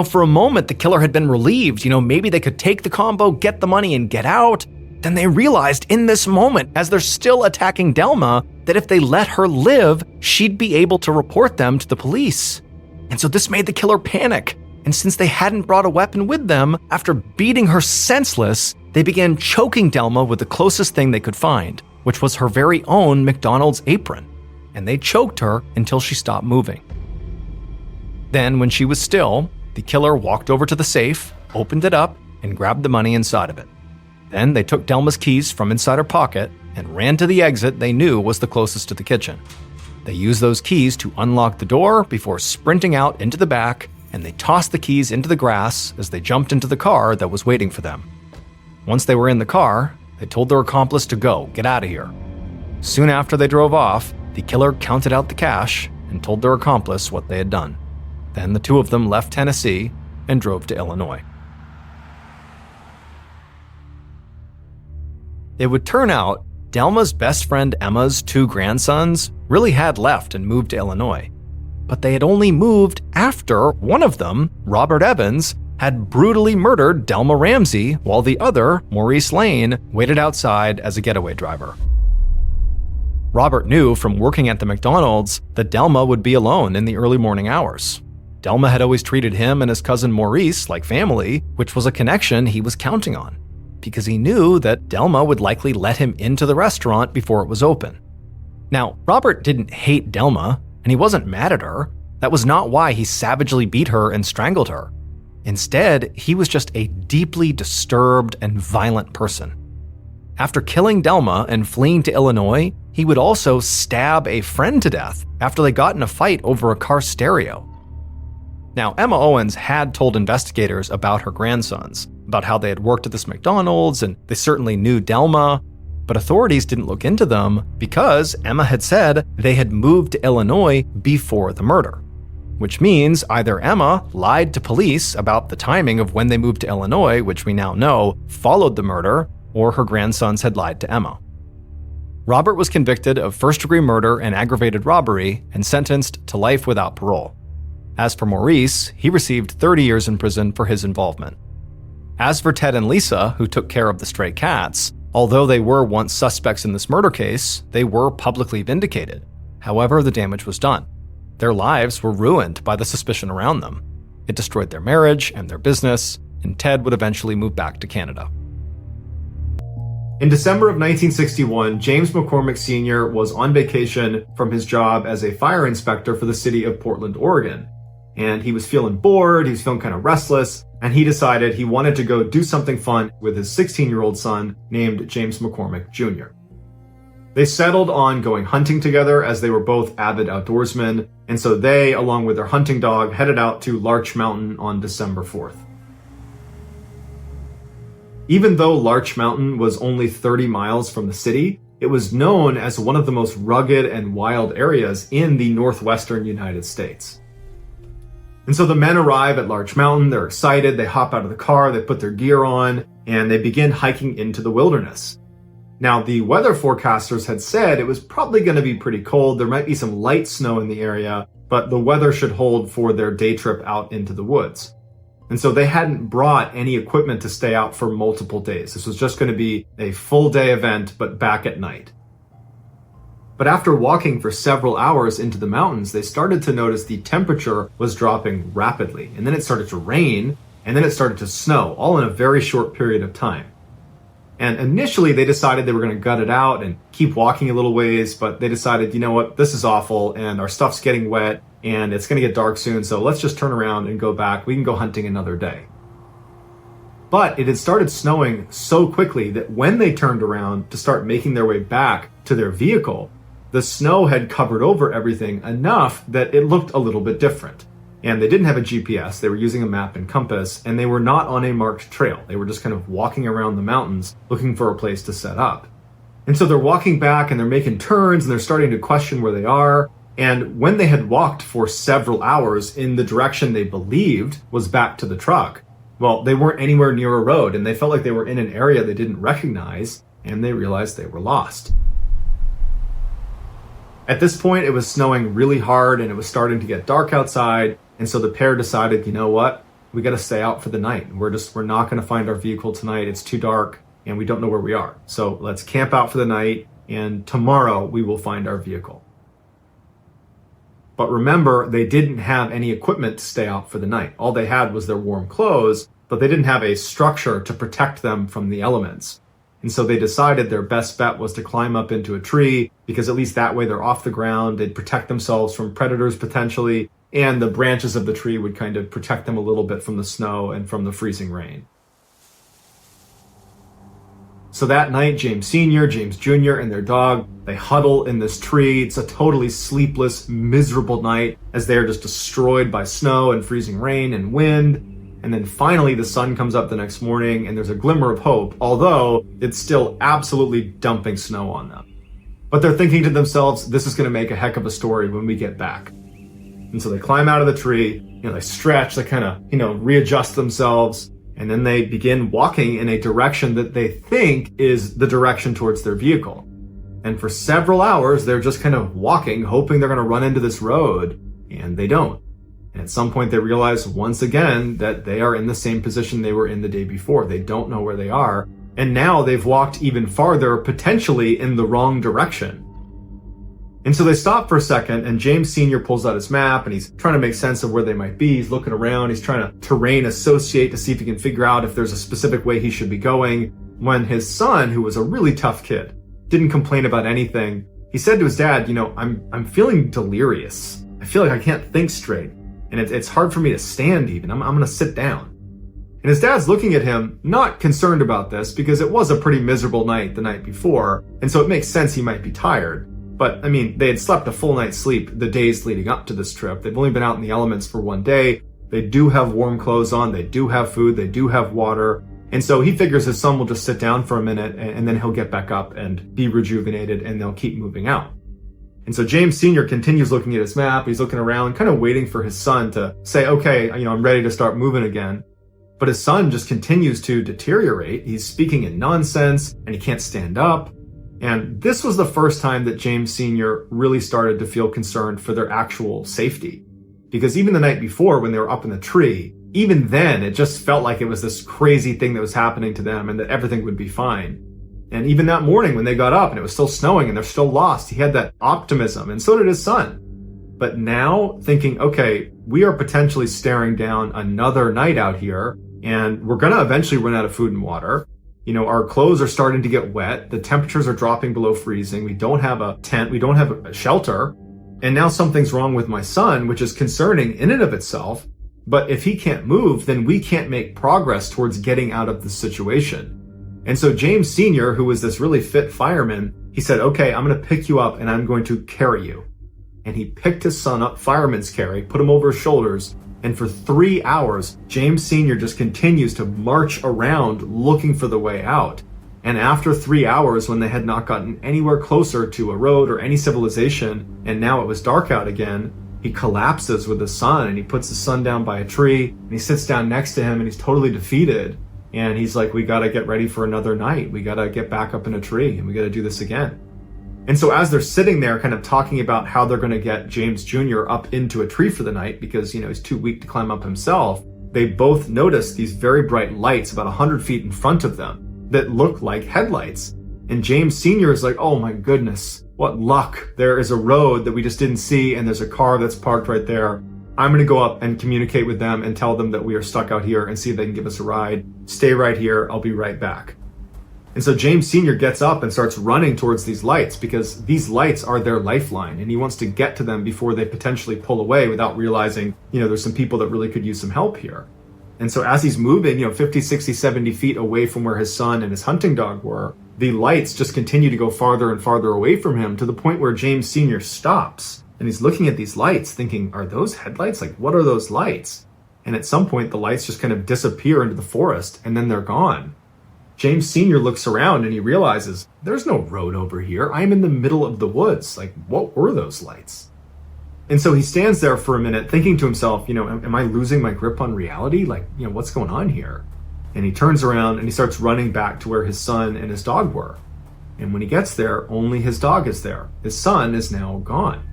For a moment the killer had been relieved, maybe they could take the combo, get the money, and get out. Then they realized in this moment, as they're still attacking Delma, that if they let her live, she'd be able to report them to the police. And so this made the killer panic. And since they hadn't brought a weapon with them, after beating her senseless, They began choking Delma with the closest thing they could find, which was her very own McDonald's apron, and they choked her until she stopped moving. Then, when she was still, the killer walked over to the safe, opened it up, and grabbed the money inside of it. Then they took Delma's keys from inside her pocket and ran to the exit they knew was the closest to the kitchen. They used those keys to unlock the door before sprinting out into the back, and they tossed the keys into the grass as they jumped into the car that was waiting for them. Once they were in the car, they told their accomplice to go, get out of here. Soon after they drove off, the killer counted out the cash and told their accomplice what they had done. Then the two of them left Tennessee and drove to Illinois. It would turn out Delma's best friend Emma's two grandsons really had left and moved to Illinois. But they had only moved after one of them, Robert Evans, had brutally murdered Delma Ramsey while the other, Maurice Lane, waited outside as a getaway driver. Robert knew from working at the McDonald's that Delma would be alone in the early morning hours. Delma had always treated him and his cousin Maurice like family, which was a connection he was counting on, because he knew that Delma would likely let him into the restaurant before it was open. Now, Robert didn't hate Delma, and he wasn't mad at her. That was not why he savagely beat her and strangled her. Instead, he was just a deeply disturbed and violent person. After killing Delma and fleeing to Illinois, he would also stab a friend to death after they got in a fight over a car stereo. Now, Emma Owens had told investigators about her grandsons, about how they had worked at this McDonald's, and they certainly knew Delma, but authorities didn't look into them because Emma had said they had moved to Illinois before the murder. Which means either Emma lied to police about the timing of when they moved to Illinois, which we now know followed the murder, or her grandsons had lied to Emma. Robert was convicted of first-degree murder and aggravated robbery and sentenced to life without parole. As for Maurice, he received 30 years in prison for his involvement. As for Ted and Lisa, who took care of the stray cats, although they were once suspects in this murder case, they were publicly vindicated. However, the damage was done. Their lives were ruined by the suspicion around them. It destroyed their marriage and their business, and Ted would eventually move back to Canada. In December of 1961, James McCormick Sr. was on vacation from his job as a fire inspector for the city of Portland, Oregon. And he was feeling bored, he was feeling kind of restless, and he decided he wanted to go do something fun with his 16-year-old son named James McCormick Jr. They settled on going hunting together as they were both avid outdoorsmen, and so they, along with their hunting dog, headed out to Larch Mountain on December 4th. Even though Larch Mountain was only 30 miles from the city, it was known as one of the most rugged and wild areas in the northwestern United States. And so the men arrive at Larch Mountain, they're excited, they hop out of the car, they put their gear on, and they begin hiking into the wilderness. Now, the weather forecasters had said it was probably going to be pretty cold, there might be some light snow in the area, but the weather should hold for their day trip out into the woods. And so they hadn't brought any equipment to stay out for multiple days. This was just going to be a full day event, but back at night. But after walking for several hours into the mountains, they started to notice the temperature was dropping rapidly. And then it started to rain, and then it started to snow, all in a very short period of time. And initially they decided they were going to gut it out and keep walking a little ways, but they decided, you know what, this is awful, and our stuff's getting wet, and it's going to get dark soon, so let's just turn around and go back. We can go hunting another day. But it had started snowing so quickly that when they turned around to start making their way back to their vehicle, the snow had covered over everything enough that it looked a little bit different. And they didn't have a GPS, they were using a map and compass, and they were not on a marked trail. They were just kind of walking around the mountains looking for a place to set up. And so they're walking back and they're making turns and they're starting to question where they are. And when they had walked for several hours in the direction they believed was back to the truck, well, they weren't anywhere near a road and they felt like they were in an area they didn't recognize, and they realized they were lost. At this point, it was snowing really hard and it was starting to get dark outside, and so the pair decided, you know what, we got to stay out for the night. We're not going to find our vehicle tonight. It's too dark and we don't know where we are. So let's camp out for the night, and tomorrow we will find our vehicle. But remember, they didn't have any equipment to stay out for the night. All they had was their warm clothes, but they didn't have a structure to protect them from the elements. And so they decided their best bet was to climb up into a tree, because at least that way they're off the ground, they'd protect themselves from predators potentially, and the branches of the tree would kind of protect them a little bit from the snow and from the freezing rain. So that night, James Sr., James Jr., and their dog, they huddle in this tree. It's a totally sleepless, miserable night as they are just destroyed by snow and freezing rain and wind. And then finally the sun comes up the next morning and there's a glimmer of hope, although it's still absolutely dumping snow on them. But they're thinking to themselves, this is going to make a heck of a story when we get back. And so they climb out of the tree, they stretch, they kind of, readjust themselves, and then they begin walking in a direction that they think is the direction towards their vehicle. And for several hours, they're just kind of walking, hoping they're going to run into this road, and they don't. And at some point they realize once again that they are in the same position they were in the day before. They don't know where they are. And now they've walked even farther, potentially in the wrong direction. And so they stop for a second, and James Sr. pulls out his map and he's trying to make sense of where they might be. He's looking around, he's trying to terrain associate to see if he can figure out if there's a specific way he should be going. When his son, who was a really tough kid, didn't complain about anything, he said to his dad, I'm feeling delirious. I feel like I can't think straight. And it's hard for me to stand even. I'm going to sit down. And his dad's looking at him, not concerned about this, because it was a pretty miserable night the night before. And so it makes sense he might be tired. But, they had slept a full night's sleep the days leading up to this trip. They've only been out in the elements for one day. They do have warm clothes on. They do have food. They do have water. And so he figures his son will just sit down for a minute and then he'll get back up and be rejuvenated and they'll keep moving out. And so James Sr. continues looking at his map. He's looking around, kind of waiting for his son to say, okay, I'm ready to start moving again. But his son just continues to deteriorate. He's speaking in nonsense and he can't stand up. And this was the first time that James Sr. really started to feel concerned for their actual safety. Because even the night before when they were up in the tree, even then it just felt like it was this crazy thing that was happening to them and that everything would be fine. And even that morning when they got up and it was still snowing and they're still lost, he had that optimism, and so did his son. But now thinking, okay, we are potentially staring down another night out here and we're going to eventually run out of food and water. Our clothes are starting to get wet. The temperatures are dropping below freezing. We don't have a tent. We don't have a shelter. And now something's wrong with my son, which is concerning in and of itself. But if he can't move, then we can't make progress towards getting out of this situation. And so James Sr., who was this really fit fireman, he said, okay, I'm going to pick you up and I'm going to carry you. And he picked his son up, fireman's carry, put him over his shoulders. And for 3 hours, James Sr. just continues to march around looking for the way out. And after 3 hours, when they had not gotten anywhere closer to a road or any civilization, and now it was dark out again, he collapses with his son and he puts his son down by a tree and he sits down next to him and he's totally defeated. And he's like, we got to get ready for another night. We got to get back up in a tree and we got to do this again. And so as they're sitting there kind of talking about how they're going to get James Jr. up into a tree for the night because, he's too weak to climb up himself, they both notice these very bright lights about 100 feet in front of them that look like headlights. And James Sr. is like, oh my goodness, what luck. There is a road that we just didn't see and there's a car that's parked right there. I'm going to go up and communicate with them and tell them that we are stuck out here and see if they can give us a ride. Stay right here. I'll be right back. And so James Sr. gets up and starts running towards these lights because these lights are their lifeline and he wants to get to them before they potentially pull away without realizing, there's some people that really could use some help here. And so as he's moving, 50, 60, 70 feet away from where his son and his hunting dog were, the lights just continue to go farther and farther away from him to the point where James Sr. stops. And he's looking at these lights thinking, are those headlights? Like, what are those lights? And at some point, the lights just kind of disappear into the forest and then they're gone. James Sr. looks around and he realizes, there's no road over here. I'm in the middle of the woods. Like, what were those lights? And so he stands there for a minute thinking to himself, am I losing my grip on reality? Like, what's going on here? And he turns around and he starts running back to where his son and his dog were. And when he gets there, only his dog is there. His son is now gone.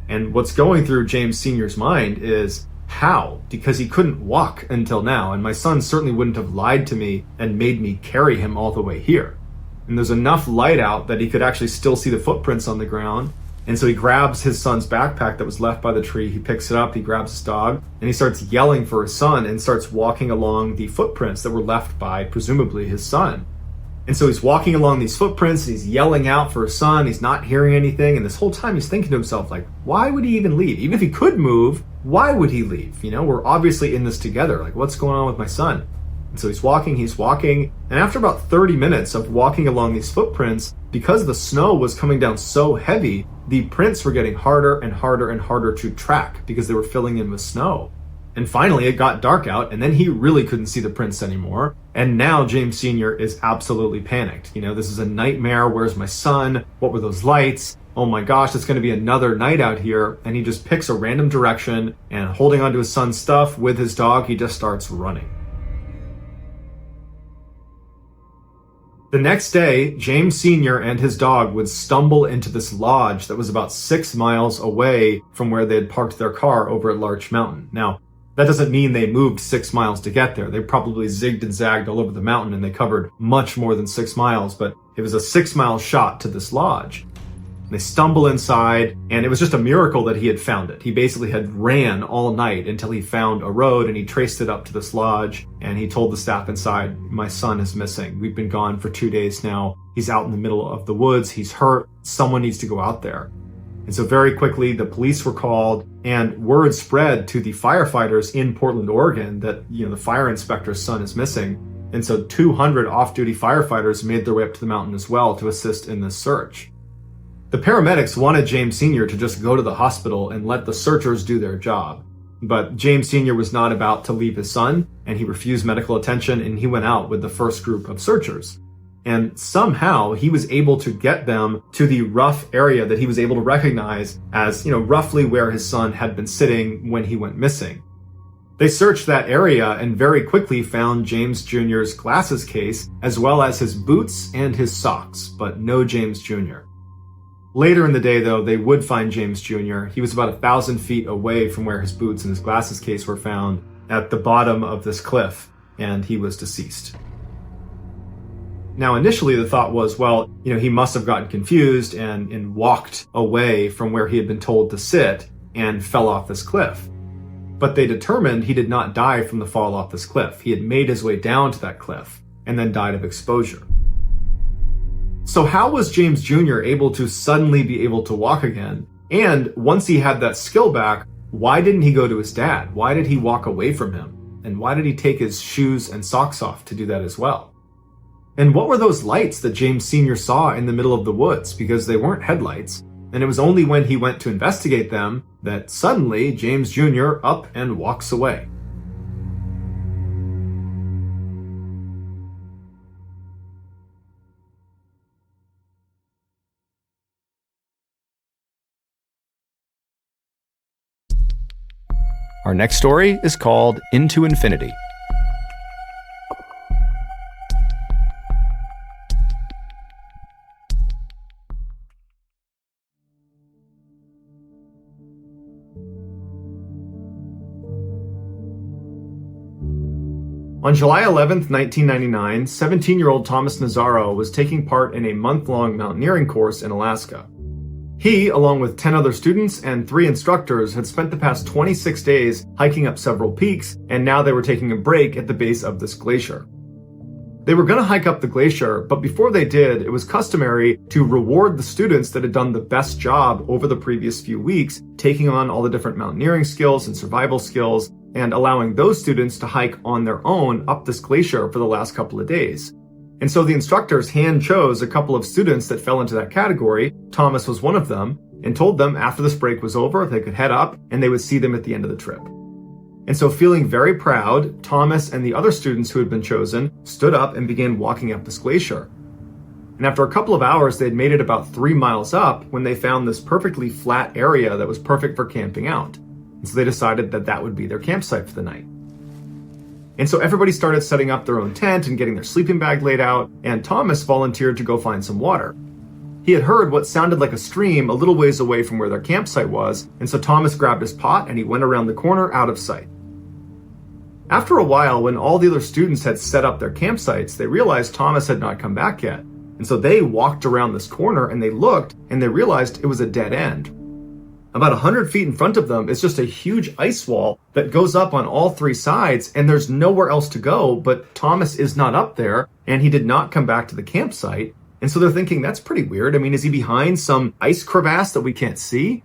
And what's going through James Sr.'s mind is, how? Because he couldn't walk until now, and my son certainly wouldn't have lied to me and made me carry him all the way here. And there's enough light out that he could actually still see the footprints on the ground, And so he grabs his son's backpack that was left by the tree, he picks it up, he grabs his dog, and he starts yelling for his son and starts walking along the footprints that were left by, presumably, his son. And so he's walking along these footprints, and he's yelling out for his son, he's not hearing anything, and this whole time he's thinking to himself, like, why would he even leave? Even if he could move, why would he leave? You know, we're obviously in this together, like, what's going on with my son? And so he's walking, and after about 30 minutes of walking along these footprints, because the snow was coming down so heavy, the prints were getting harder and harder and harder to track because they were filling in with snow. And finally, it got dark out, and then he really couldn't see the prints anymore. And now James Sr. is absolutely panicked. You know, this is a nightmare. Where's my son? What were those lights? Oh my gosh, it's going to be another night out here. And he just picks a random direction, and holding onto his son's stuff with his dog, he just starts running. The next day, James Sr. and his dog would stumble into this lodge that was about 6 miles away from where they had parked their car over at Larch Mountain. Now, that doesn't mean they moved 6 miles to get there. They probably zigged and zagged all over the mountain, and they covered much more than 6 miles, but it was a 6-mile shot to this lodge. They stumble inside, and it was just a miracle that he had found it. He basically had ran all night until he found a road, and he traced it up to this lodge, and he told the staff inside, my son is missing. We've been gone for 2 days now. He's out in the middle of the woods. He's hurt. Someone needs to go out there. And so very quickly, the police were called, and word spread to the firefighters in Portland, Oregon, that, you know, the fire inspector's son is missing. And so 200 off-duty firefighters made their way up to the mountain as well to assist in this search. The paramedics wanted James Sr. to just go to the hospital and let the searchers do their job. But James Sr. was not about to leave his son, and he refused medical attention, and he went out with the first group of searchers. And somehow he was able to get them to the rough area that he was able to recognize as, you know, roughly where his son had been sitting when he went missing. They searched that area and very quickly found James Jr.'s glasses case, as well as his boots and his socks, but no James Jr. Later in the day, though, they would find James Jr. He was about 1,000 feet away from where his boots and his glasses case were found at the bottom of this cliff, and he was deceased. Now, initially, the thought was, well, you know, he must have gotten confused and walked away from where he had been told to sit and fell off this cliff. But they determined he did not die from the fall off this cliff. He had made his way down to that cliff and then died of exposure. So how was James Jr. able to suddenly be able to walk again? And once he had that skill back, why didn't he go to his dad? Why did he walk away from him? And why did he take his shoes and socks off to do that as well? And what were those lights that James Sr. saw in the middle of the woods? Because they weren't headlights. And it was only when he went to investigate them that suddenly James Jr. up and walks away. Our next story is called Into Infinity. On July 11th, 1999, 17-year-old Thomas Nazaro was taking part in a month-long mountaineering course in Alaska. He, along with 10 other students and 3 instructors, had spent the past 26 days hiking up several peaks, and now they were taking a break at the base of this glacier. They were going to hike up the glacier, but before they did, it was customary to reward the students that had done the best job over the previous few weeks, taking on all the different mountaineering skills and survival skills, and allowing those students to hike on their own up this glacier for the last couple of days. And so the instructors hand chose a couple of students that fell into that category. Thomas was one of them, and told them after this break was over, they could head up and they would see them at the end of the trip. And so feeling very proud, Thomas and the other students who had been chosen stood up and began walking up this glacier. And after a couple of hours, they had made it about 3 miles up when they found this perfectly flat area that was perfect for camping out. And so they decided that that would be their campsite for the night. And so everybody started setting up their own tent and getting their sleeping bag laid out, and Thomas volunteered to go find some water. He had heard what sounded like a stream a little ways away from where their campsite was, and so Thomas grabbed his pot and he went around the corner out of sight. After a while, when all the other students had set up their campsites, they realized Thomas had not come back yet. And so they walked around this corner and they looked and they realized it was a dead end. About 100 feet in front of them is just a huge ice wall that goes up on all three sides, and there's nowhere else to go, but Thomas is not up there, and he did not come back to the campsite. And so they're thinking, that's pretty weird. I mean, is he behind some ice crevasse that we can't see?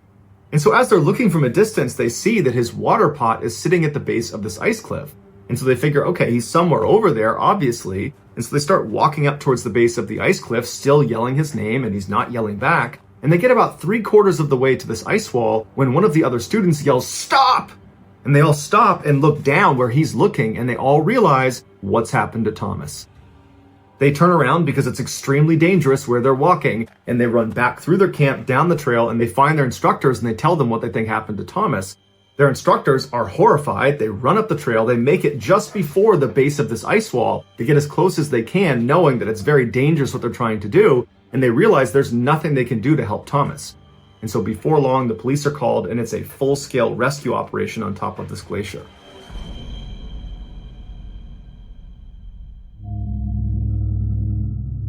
And so as they're looking from a distance, they see that his water pot is sitting at the base of this ice cliff. And so they figure, okay, he's somewhere over there, obviously. And so they start walking up towards the base of the ice cliff, still yelling his name, and he's not yelling back. And they get about 3/4 of the way to this ice wall when one of the other students yells, "Stop!" And they all stop and look down where he's looking, and they all realize what's happened to Thomas. They turn around because it's extremely dangerous where they're walking, and they run back through their camp, down the trail, and they find their instructors and they tell them what they think happened to Thomas. Their instructors are horrified. They run up the trail. They make it just before the base of this ice wall to get as close as they can, knowing that it's very dangerous what they're trying to do. And they realize there's nothing they can do to help Thomas. And so before long, the police are called and it's a full-scale rescue operation on top of this glacier.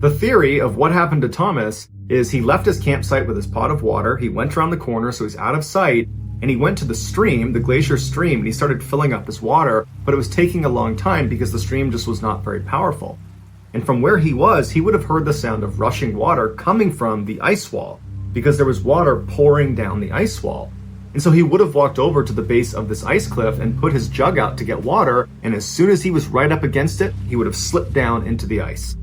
The theory of what happened to Thomas is he left his campsite with his pot of water, he went around the corner so he's out of sight, and he went to the stream, the glacier stream, and he started filling up his water, but it was taking a long time because the stream just was not very powerful. And from where he was, he would have heard the sound of rushing water coming from the ice wall because there was water pouring down the ice wall. And so he would have walked over to the base of this ice cliff and put his jug out to get water, and as soon as he was right up against it, he would have slipped down into the ice.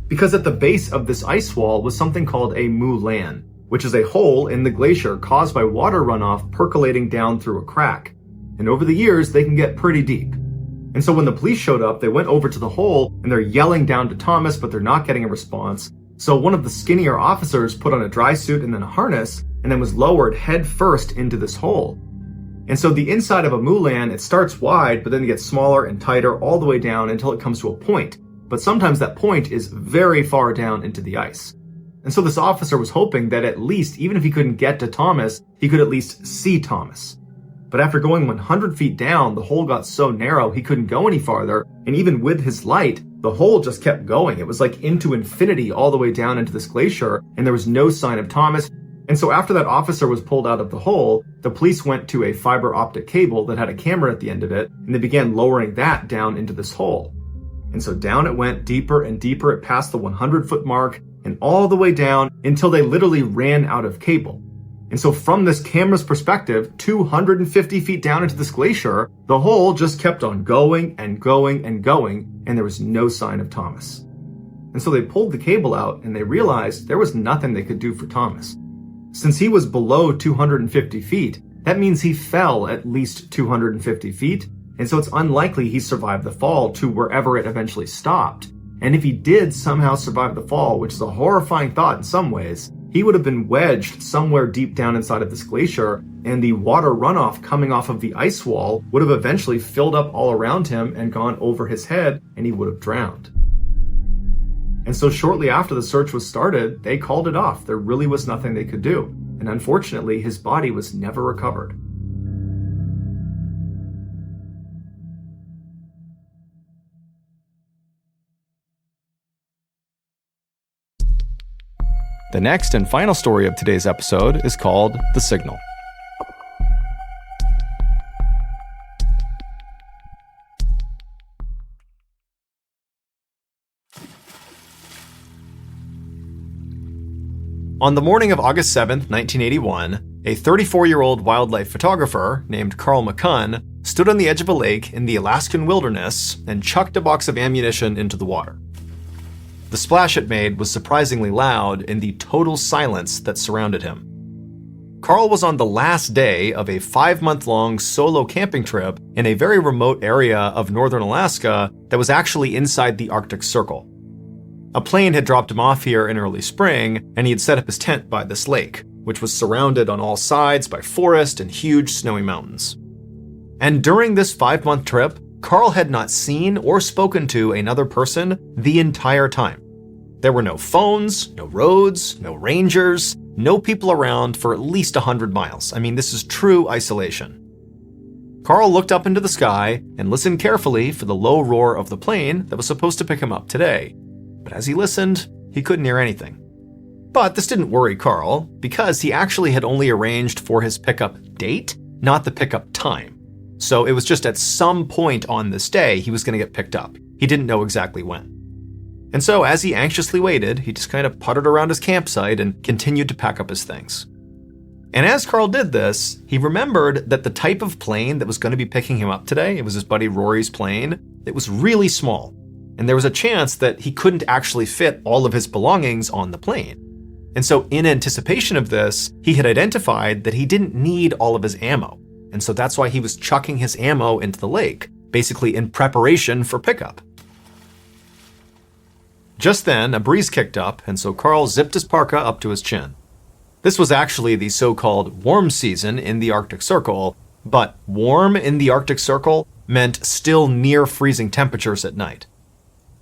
Because at the base of this ice wall was something called a moulin, which is a hole in the glacier caused by water runoff percolating down through a crack. And over the years, they can get pretty deep. And so when the police showed up, they went over to the hole and they're yelling down to Thomas, but they're not getting a response. So one of the skinnier officers put on a dry suit and then a harness and then was lowered head first into this hole. And so the inside of a moulin, it starts wide, but then it gets smaller and tighter all the way down until it comes to a point. But sometimes that point is very far down into the ice. And so this officer was hoping that at least, even if he couldn't get to Thomas, he could at least see Thomas. But after going 100 feet down, the hole got so narrow he couldn't go any farther, and even with his light, the hole just kept going. It was like into infinity all the way down into this glacier, and there was no sign of Thomas. And so after that officer was pulled out of the hole, the police went to a fiber optic cable that had a camera at the end of it, and they began lowering that down into this hole. And so down it went, deeper and deeper. It passed the 100-foot mark, and all the way down until they literally ran out of cable. And so from this camera's perspective, 250 feet down into this glacier, the hole just kept on going and going and going, and there was no sign of Thomas. And so they pulled the cable out and they realized there was nothing they could do for Thomas. Since he was below 250 feet, that means he fell at least 250 feet, and so it's unlikely he survived the fall to wherever it eventually stopped. And if he did somehow survive the fall, which is a horrifying thought in some ways, he would have been wedged somewhere deep down inside of this glacier, and the water runoff coming off of the ice wall would have eventually filled up all around him and gone over his head, and he would have drowned. And so shortly after the search was started, they called it off. There really was nothing they could do. And unfortunately, his body was never recovered. The next and final story of today's episode is called The Signal. On the morning of August 7th, 1981, a 34-year-old wildlife photographer named Carl McCunn stood on the edge of a lake in the Alaskan wilderness and chucked a box of ammunition into the water. The splash it made was surprisingly loud in the total silence that surrounded him. Carl was on the last day of a 5-month-long solo camping trip in a very remote area of northern Alaska that was actually inside the Arctic Circle. A plane had dropped him off here in early spring, and he had set up his tent by this lake, which was surrounded on all sides by forest and huge snowy mountains. And during this 5-month trip, Carl had not seen or spoken to another person the entire time. There were no phones, no roads, no rangers, no people around for at least 100 miles. I mean, this is true isolation. Carl looked up into the sky and listened carefully for the low roar of the plane that was supposed to pick him up today. But as he listened, he couldn't hear anything. But this didn't worry Carl, because he actually had only arranged for his pickup date, not the pickup time. So it was just at some point on this day he was going to get picked up. He didn't know exactly when. And so as he anxiously waited, he just kind of puttered around his campsite and continued to pack up his things. And as Carl did this, he remembered that the type of plane that was going to be picking him up today, it was his buddy Rory's plane, it was really small. And there was a chance that he couldn't actually fit all of his belongings on the plane. And so in anticipation of this, he had identified that he didn't need all of his ammo. And so that's why he was chucking his ammo into the lake, basically in preparation for pickup. Just then, a breeze kicked up, and so Carl zipped his parka up to his chin. This was actually the so-called warm season in the Arctic Circle, but warm in the Arctic Circle meant still near freezing temperatures at night.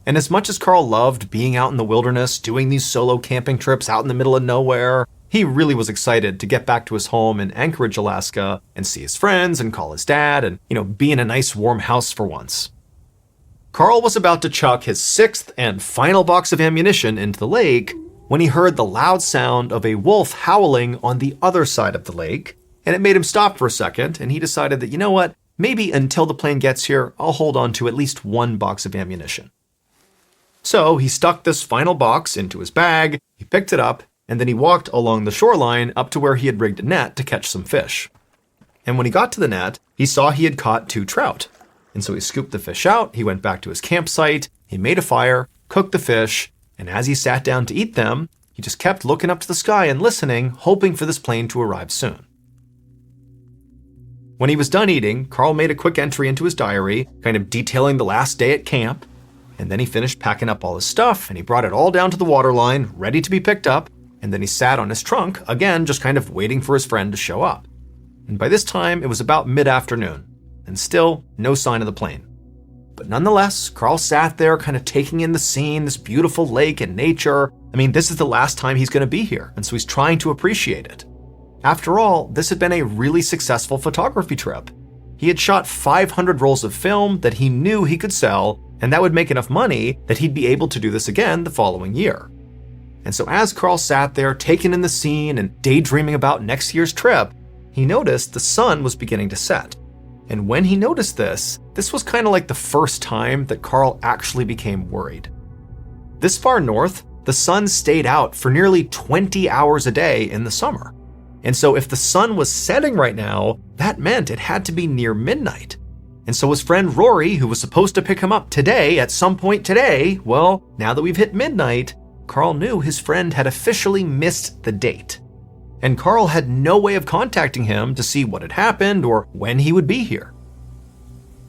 And as much as Carl loved being out in the wilderness, doing these solo camping trips out in the middle of nowhere, he really was excited to get back to his home in Anchorage, Alaska, and see his friends and call his dad and, be in a nice warm house for once. Carl was about to chuck his sixth and final box of ammunition into the lake when he heard the loud sound of a wolf howling on the other side of the lake, and it made him stop for a second, and he decided that, maybe until the plane gets here, I'll hold on to at least one box of ammunition. So he stuck this final box into his bag, he picked it up, and then he walked along the shoreline up to where he had rigged a net to catch some fish. And when he got to the net, he saw he had caught 2 trout. And so he scooped the fish out, he went back to his campsite, he made a fire, cooked the fish, and as he sat down to eat them, he just kept looking up to the sky and listening, hoping for this plane to arrive soon. When he was done eating, Carl made a quick entry into his diary, kind of detailing the last day at camp, and then he finished packing up all his stuff, and he brought it all down to the waterline, ready to be picked up, and then he sat on his trunk, again, just kind of waiting for his friend to show up. And by this time, it was about mid-afternoon, and still no sign of the plane. But nonetheless, Carl sat there kind of taking in the scene, this beautiful lake and nature. This is the last time he's going to be here, and so he's trying to appreciate it. After all, this had been a really successful photography trip. He had shot 500 rolls of film that he knew he could sell, and that would make enough money that he'd be able to do this again the following year. And so as Carl sat there taking in the scene and daydreaming about next year's trip, he noticed the sun was beginning to set. And when he noticed this was kind of like the first time that Carl actually became worried. This far north, the sun stayed out for nearly 20 hours a day in the summer. And so if the sun was setting right now, that meant it had to be near midnight. And so his friend Rory, who was supposed to pick him up today at some point today, well, now that we've hit midnight, Carl knew his friend had officially missed the date. And Carl had no way of contacting him to see what had happened or when he would be here.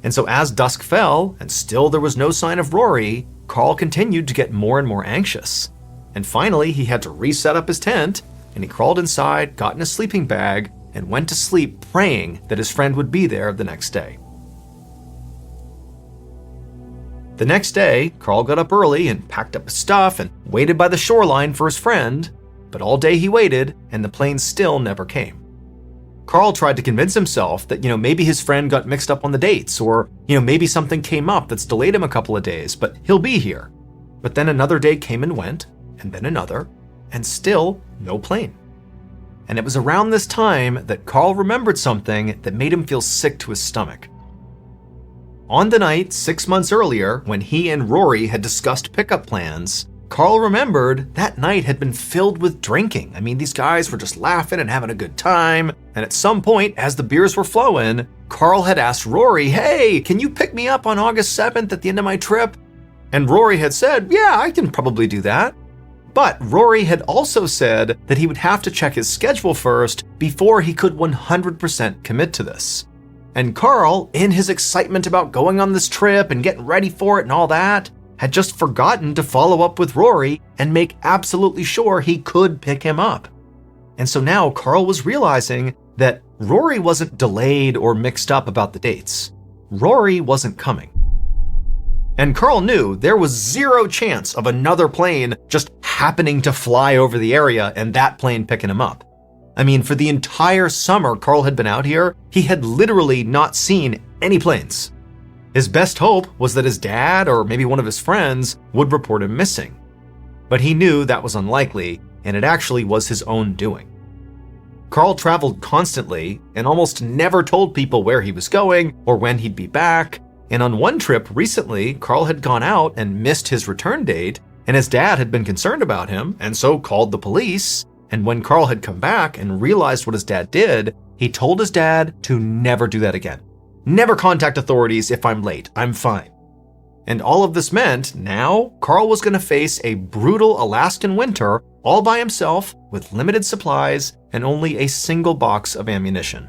And so as dusk fell, and still there was no sign of Rory, Carl continued to get more and more anxious. And finally, he had to reset up his tent, and he crawled inside, got in a sleeping bag, and went to sleep praying that his friend would be there the next day. The next day, Carl got up early and packed up his stuff and waited by the shoreline for his friend, but all day he waited, and the plane still never came. Carl tried to convince himself that, maybe his friend got mixed up on the dates, or, maybe something came up that's delayed him a couple of days, but he'll be here. But then another day came and went, and then another, and still no plane. And it was around this time that Carl remembered something that made him feel sick to his stomach. On the night 6 months earlier, when he and Rory had discussed pickup plans, Carl remembered that night had been filled with drinking. These guys were just laughing and having a good time. And at some point, as the beers were flowing, Carl had asked Rory, "Hey, can you pick me up on August 7th at the end of my trip?" And Rory had said, "Yeah, I can probably do that." But Rory had also said that he would have to check his schedule first before he could 100% commit to this. And Carl, in his excitement about going on this trip and getting ready for it and all that, had just forgotten to follow up with Rory and make absolutely sure he could pick him up. And so now Carl was realizing that Rory wasn't delayed or mixed up about the dates. Rory wasn't coming. And Carl knew there was zero chance of another plane just happening to fly over the area and that plane picking him up. For the entire summer Carl had been out here, he had literally not seen any planes. His best hope was that his dad or maybe one of his friends would report him missing. but he knew that was unlikely, and it actually was his own doing. Carl traveled constantly and almost never told people where he was going or when he'd be back, and on one trip recently, Carl had gone out and missed his return date, and his dad had been concerned about him and so called the police, and when Carl had come back and realized what his dad did, he told his dad to never do that again. Never contact authorities if I'm late, I'm fine. And all of this meant now Carl was going to face a brutal Alaskan winter all by himself with limited supplies and only a single box of ammunition.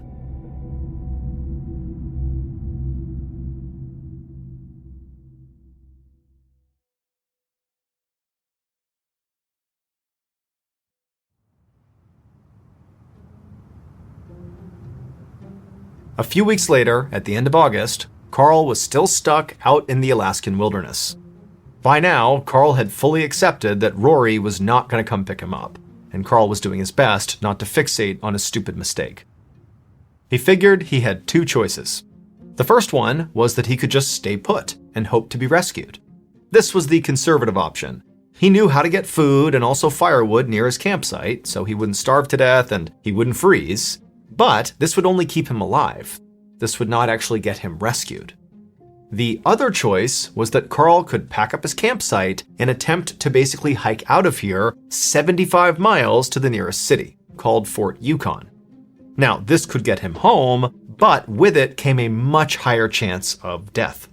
A few weeks later, at the end of August, Carl was still stuck out in the Alaskan wilderness. By now, Carl had fully accepted that Rory was not going to come pick him up, and Carl was doing his best not to fixate on his stupid mistake. He figured he had two choices. The first one was that he could just stay put and hope to be rescued. This was the conservative option. He knew how to get food and also firewood near his campsite, so he wouldn't starve to death and he wouldn't freeze. But this would only keep him alive. This would not actually get him rescued. The other choice was that Carl could pack up his campsite and attempt to basically hike out of here 75 miles to the nearest city, called Fort Yukon. Now, this could get him home, but with it came a much higher chance of death.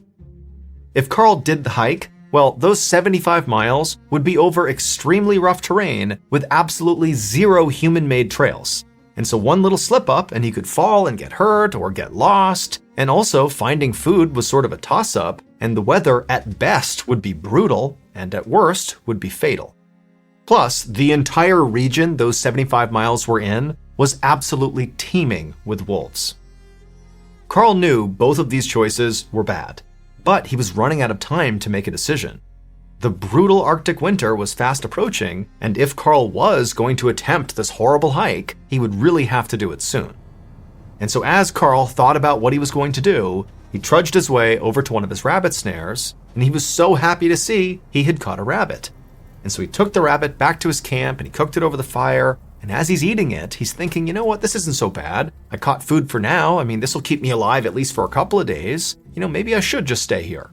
If Carl did the hike, well, those 75 miles would be over extremely rough terrain with absolutely zero human-made trails. And so one little slip up and he could fall and get hurt or get lost. And also finding food was sort of a toss-up, and the weather at best would be brutal and at worst would be fatal. Plus, the entire region those 75 miles were in was absolutely teeming with wolves. Carl knew both of these choices were bad, but he was running out of time to make a decision. The brutal Arctic winter was fast approaching, and if Carl was going to attempt this horrible hike, he would really have to do it soon. And so as Carl thought about what he was going to do, he trudged his way over to one of his rabbit snares, and he was so happy to see he had caught a rabbit. And so he took the rabbit back to his camp and he cooked it over the fire, and as he's eating it, he's thinking, you know what, this isn't so bad. I caught food for now. I mean, this will keep me alive at least for a couple of days. You know, maybe I should just stay here.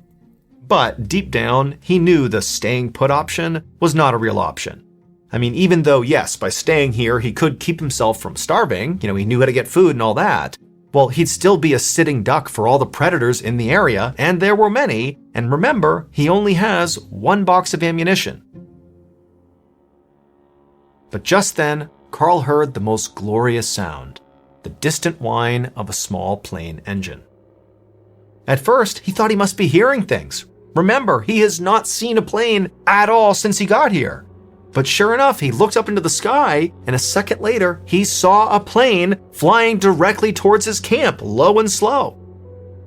But deep down, he knew the staying put option was not a real option. I mean, even though, yes, by staying here, he could keep himself from starving, he knew how to get food and all that, well, he'd still be a sitting duck for all the predators in the area, and there were many, and remember, he only has one box of ammunition. But just then, Carl heard the most glorious sound, the distant whine of a small plane engine. At first, he thought he must be hearing things. Remember, he has not seen a plane at all since he got here. But sure enough, he looked up into the sky, and a second later, he saw a plane flying directly towards his camp, low and slow.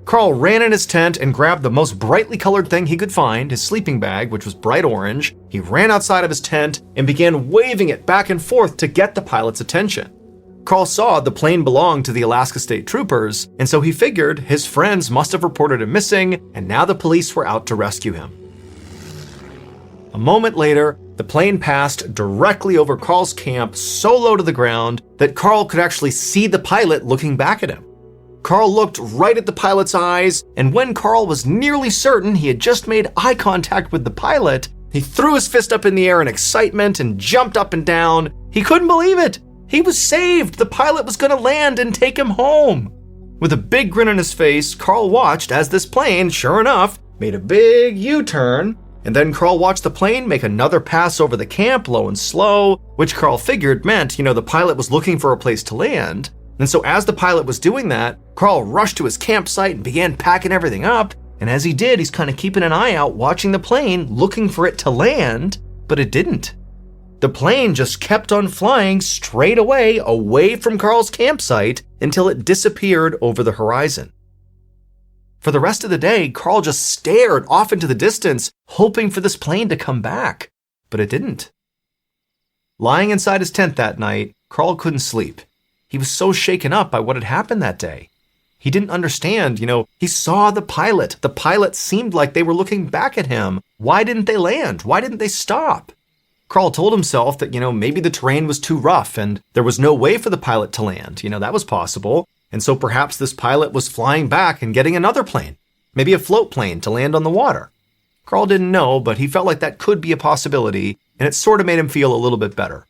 Carl ran in his tent and grabbed the most brightly colored thing he could find, his sleeping bag, which was bright orange. He ran outside of his tent and began waving it back and forth to get the pilot's attention. Carl saw the plane belonged to the Alaska State Troopers, and so he figured his friends must have reported him missing, and now the police were out to rescue him. A moment later, the plane passed directly over Carl's camp so low to the ground that Carl could actually see the pilot looking back at him. Carl looked right at the pilot's eyes, and when Carl was nearly certain he had just made eye contact with the pilot, he threw his fist up in the air in excitement and jumped up and down. He couldn't believe it. He was saved! The pilot was going to land and take him home! With a big grin on his face, Carl watched as this plane, sure enough, made a big U-turn, and then Carl watched the plane make another pass over the camp, low and slow, which Carl figured meant, the pilot was looking for a place to land. And so as the pilot was doing that, Carl rushed to his campsite and began packing everything up, and as he did, he's kind of keeping an eye out, watching the plane, looking for it to land, but it didn't. The plane just kept on flying straight away from Carl's campsite until it disappeared over the horizon. For the rest of the day, Carl just stared off into the distance, hoping for this plane to come back, but it didn't. Lying inside his tent that night, Carl couldn't sleep. He was so shaken up by what had happened that day. He didn't understand, he saw the pilot. The pilot seemed like they were looking back at him. Why didn't they land? Why didn't they stop? Carl told himself that, maybe the terrain was too rough and there was no way for the pilot to land. That was possible. And so perhaps this pilot was flying back and getting another plane, maybe a float plane to land on the water. Carl didn't know, but he felt like that could be a possibility, and it sort of made him feel a little bit better.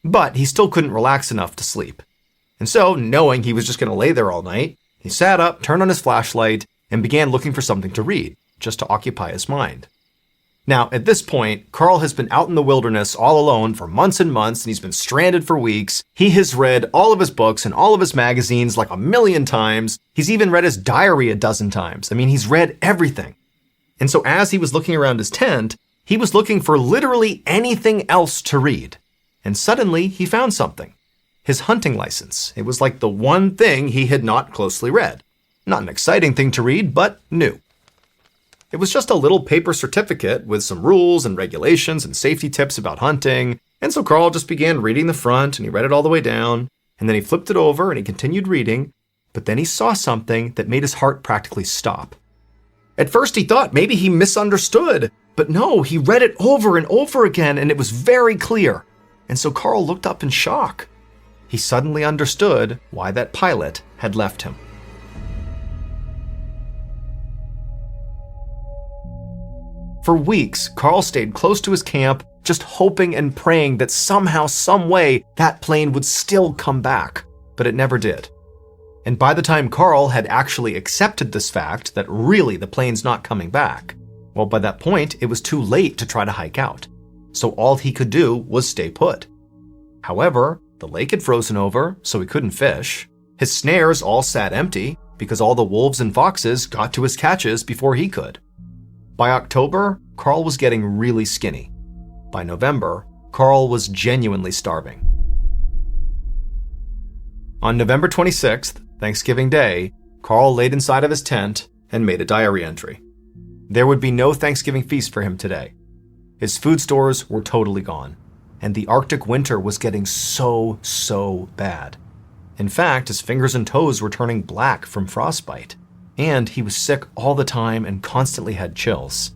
But he still couldn't relax enough to sleep. And so, knowing he was just going to lay there all night, he sat up, turned on his flashlight, and began looking for something to read, just to occupy his mind. Now, at this point, Carl has been out in the wilderness all alone for months and months, and he's been stranded for weeks. He has read all of his books and all of his magazines like 1,000,000 times. He's even read his diary 12 times. He's read everything. And so as he was looking around his tent, he was looking for literally anything else to read. And suddenly, he found something. His hunting license. It was like the one thing he had not closely read. Not an exciting thing to read, but new. It was just a little paper certificate with some rules and regulations and safety tips about hunting. And so Carl just began reading the front, and he read it all the way down. And then he flipped it over and he continued reading. But then he saw something that made his heart practically stop. At first he thought maybe he misunderstood. But no, he read it over and over again, and it was very clear. And so Carl looked up in shock. He suddenly understood why that pilot had left him. For weeks, Carl stayed close to his camp, just hoping and praying that somehow, some way, that plane would still come back. But it never did. And by the time Carl had actually accepted this fact that really the plane's not coming back, well, by that point, it was too late to try to hike out. So all he could do was stay put. However, the lake had frozen over, so he couldn't fish. His snares all sat empty because all the wolves and foxes got to his catches before he could. By October, Carl was getting really skinny. By November, Carl was genuinely starving. On November 26th, Thanksgiving Day, Carl laid inside of his tent and made a diary entry. There would be no Thanksgiving feast for him today. His food stores were totally gone, and the Arctic winter was getting so bad. In fact, his fingers and toes were turning black from frostbite, and he was sick all the time and constantly had chills.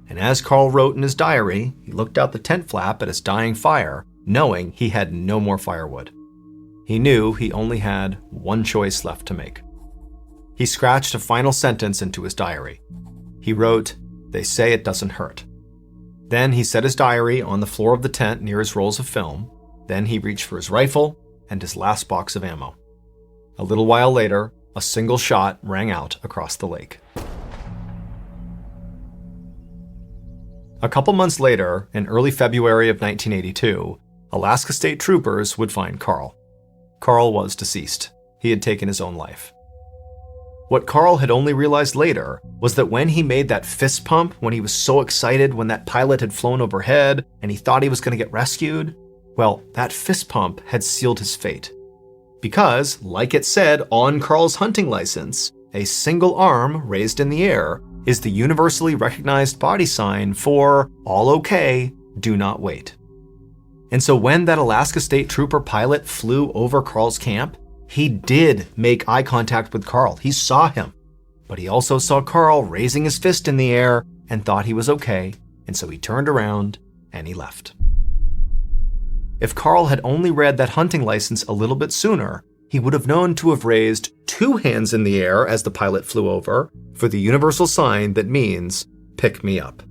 And as Carl wrote in his diary, he looked out the tent flap at his dying fire, knowing he had no more firewood. He knew he only had one choice left to make. He scratched a final sentence into his diary. He wrote, "They say it doesn't hurt." Then he set his diary on the floor of the tent near his rolls of film. Then he reached for his rifle and his last box of ammo. A little while later, a single shot rang out across the lake. A couple months later, in early February of 1982, Alaska State Troopers would find Carl. Carl was deceased. He had taken his own life. What Carl had only realized later was that when he made that fist pump, when he was so excited when that pilot had flown overhead and he thought he was going to get rescued, well, that fist pump had sealed his fate. Because, like it said on Carl's hunting license, a single arm raised in the air is the universally recognized body sign for all okay, do not wait. And so when that Alaska State Trooper pilot flew over Carl's camp, he did make eye contact with Carl. He saw him. But he also saw Carl raising his fist in the air and thought he was okay, and so he turned around and he left. If Carl had only read that hunting license a little bit sooner, he would have known to have raised 2 hands in the air as the pilot flew over for the universal sign that means, pick me up.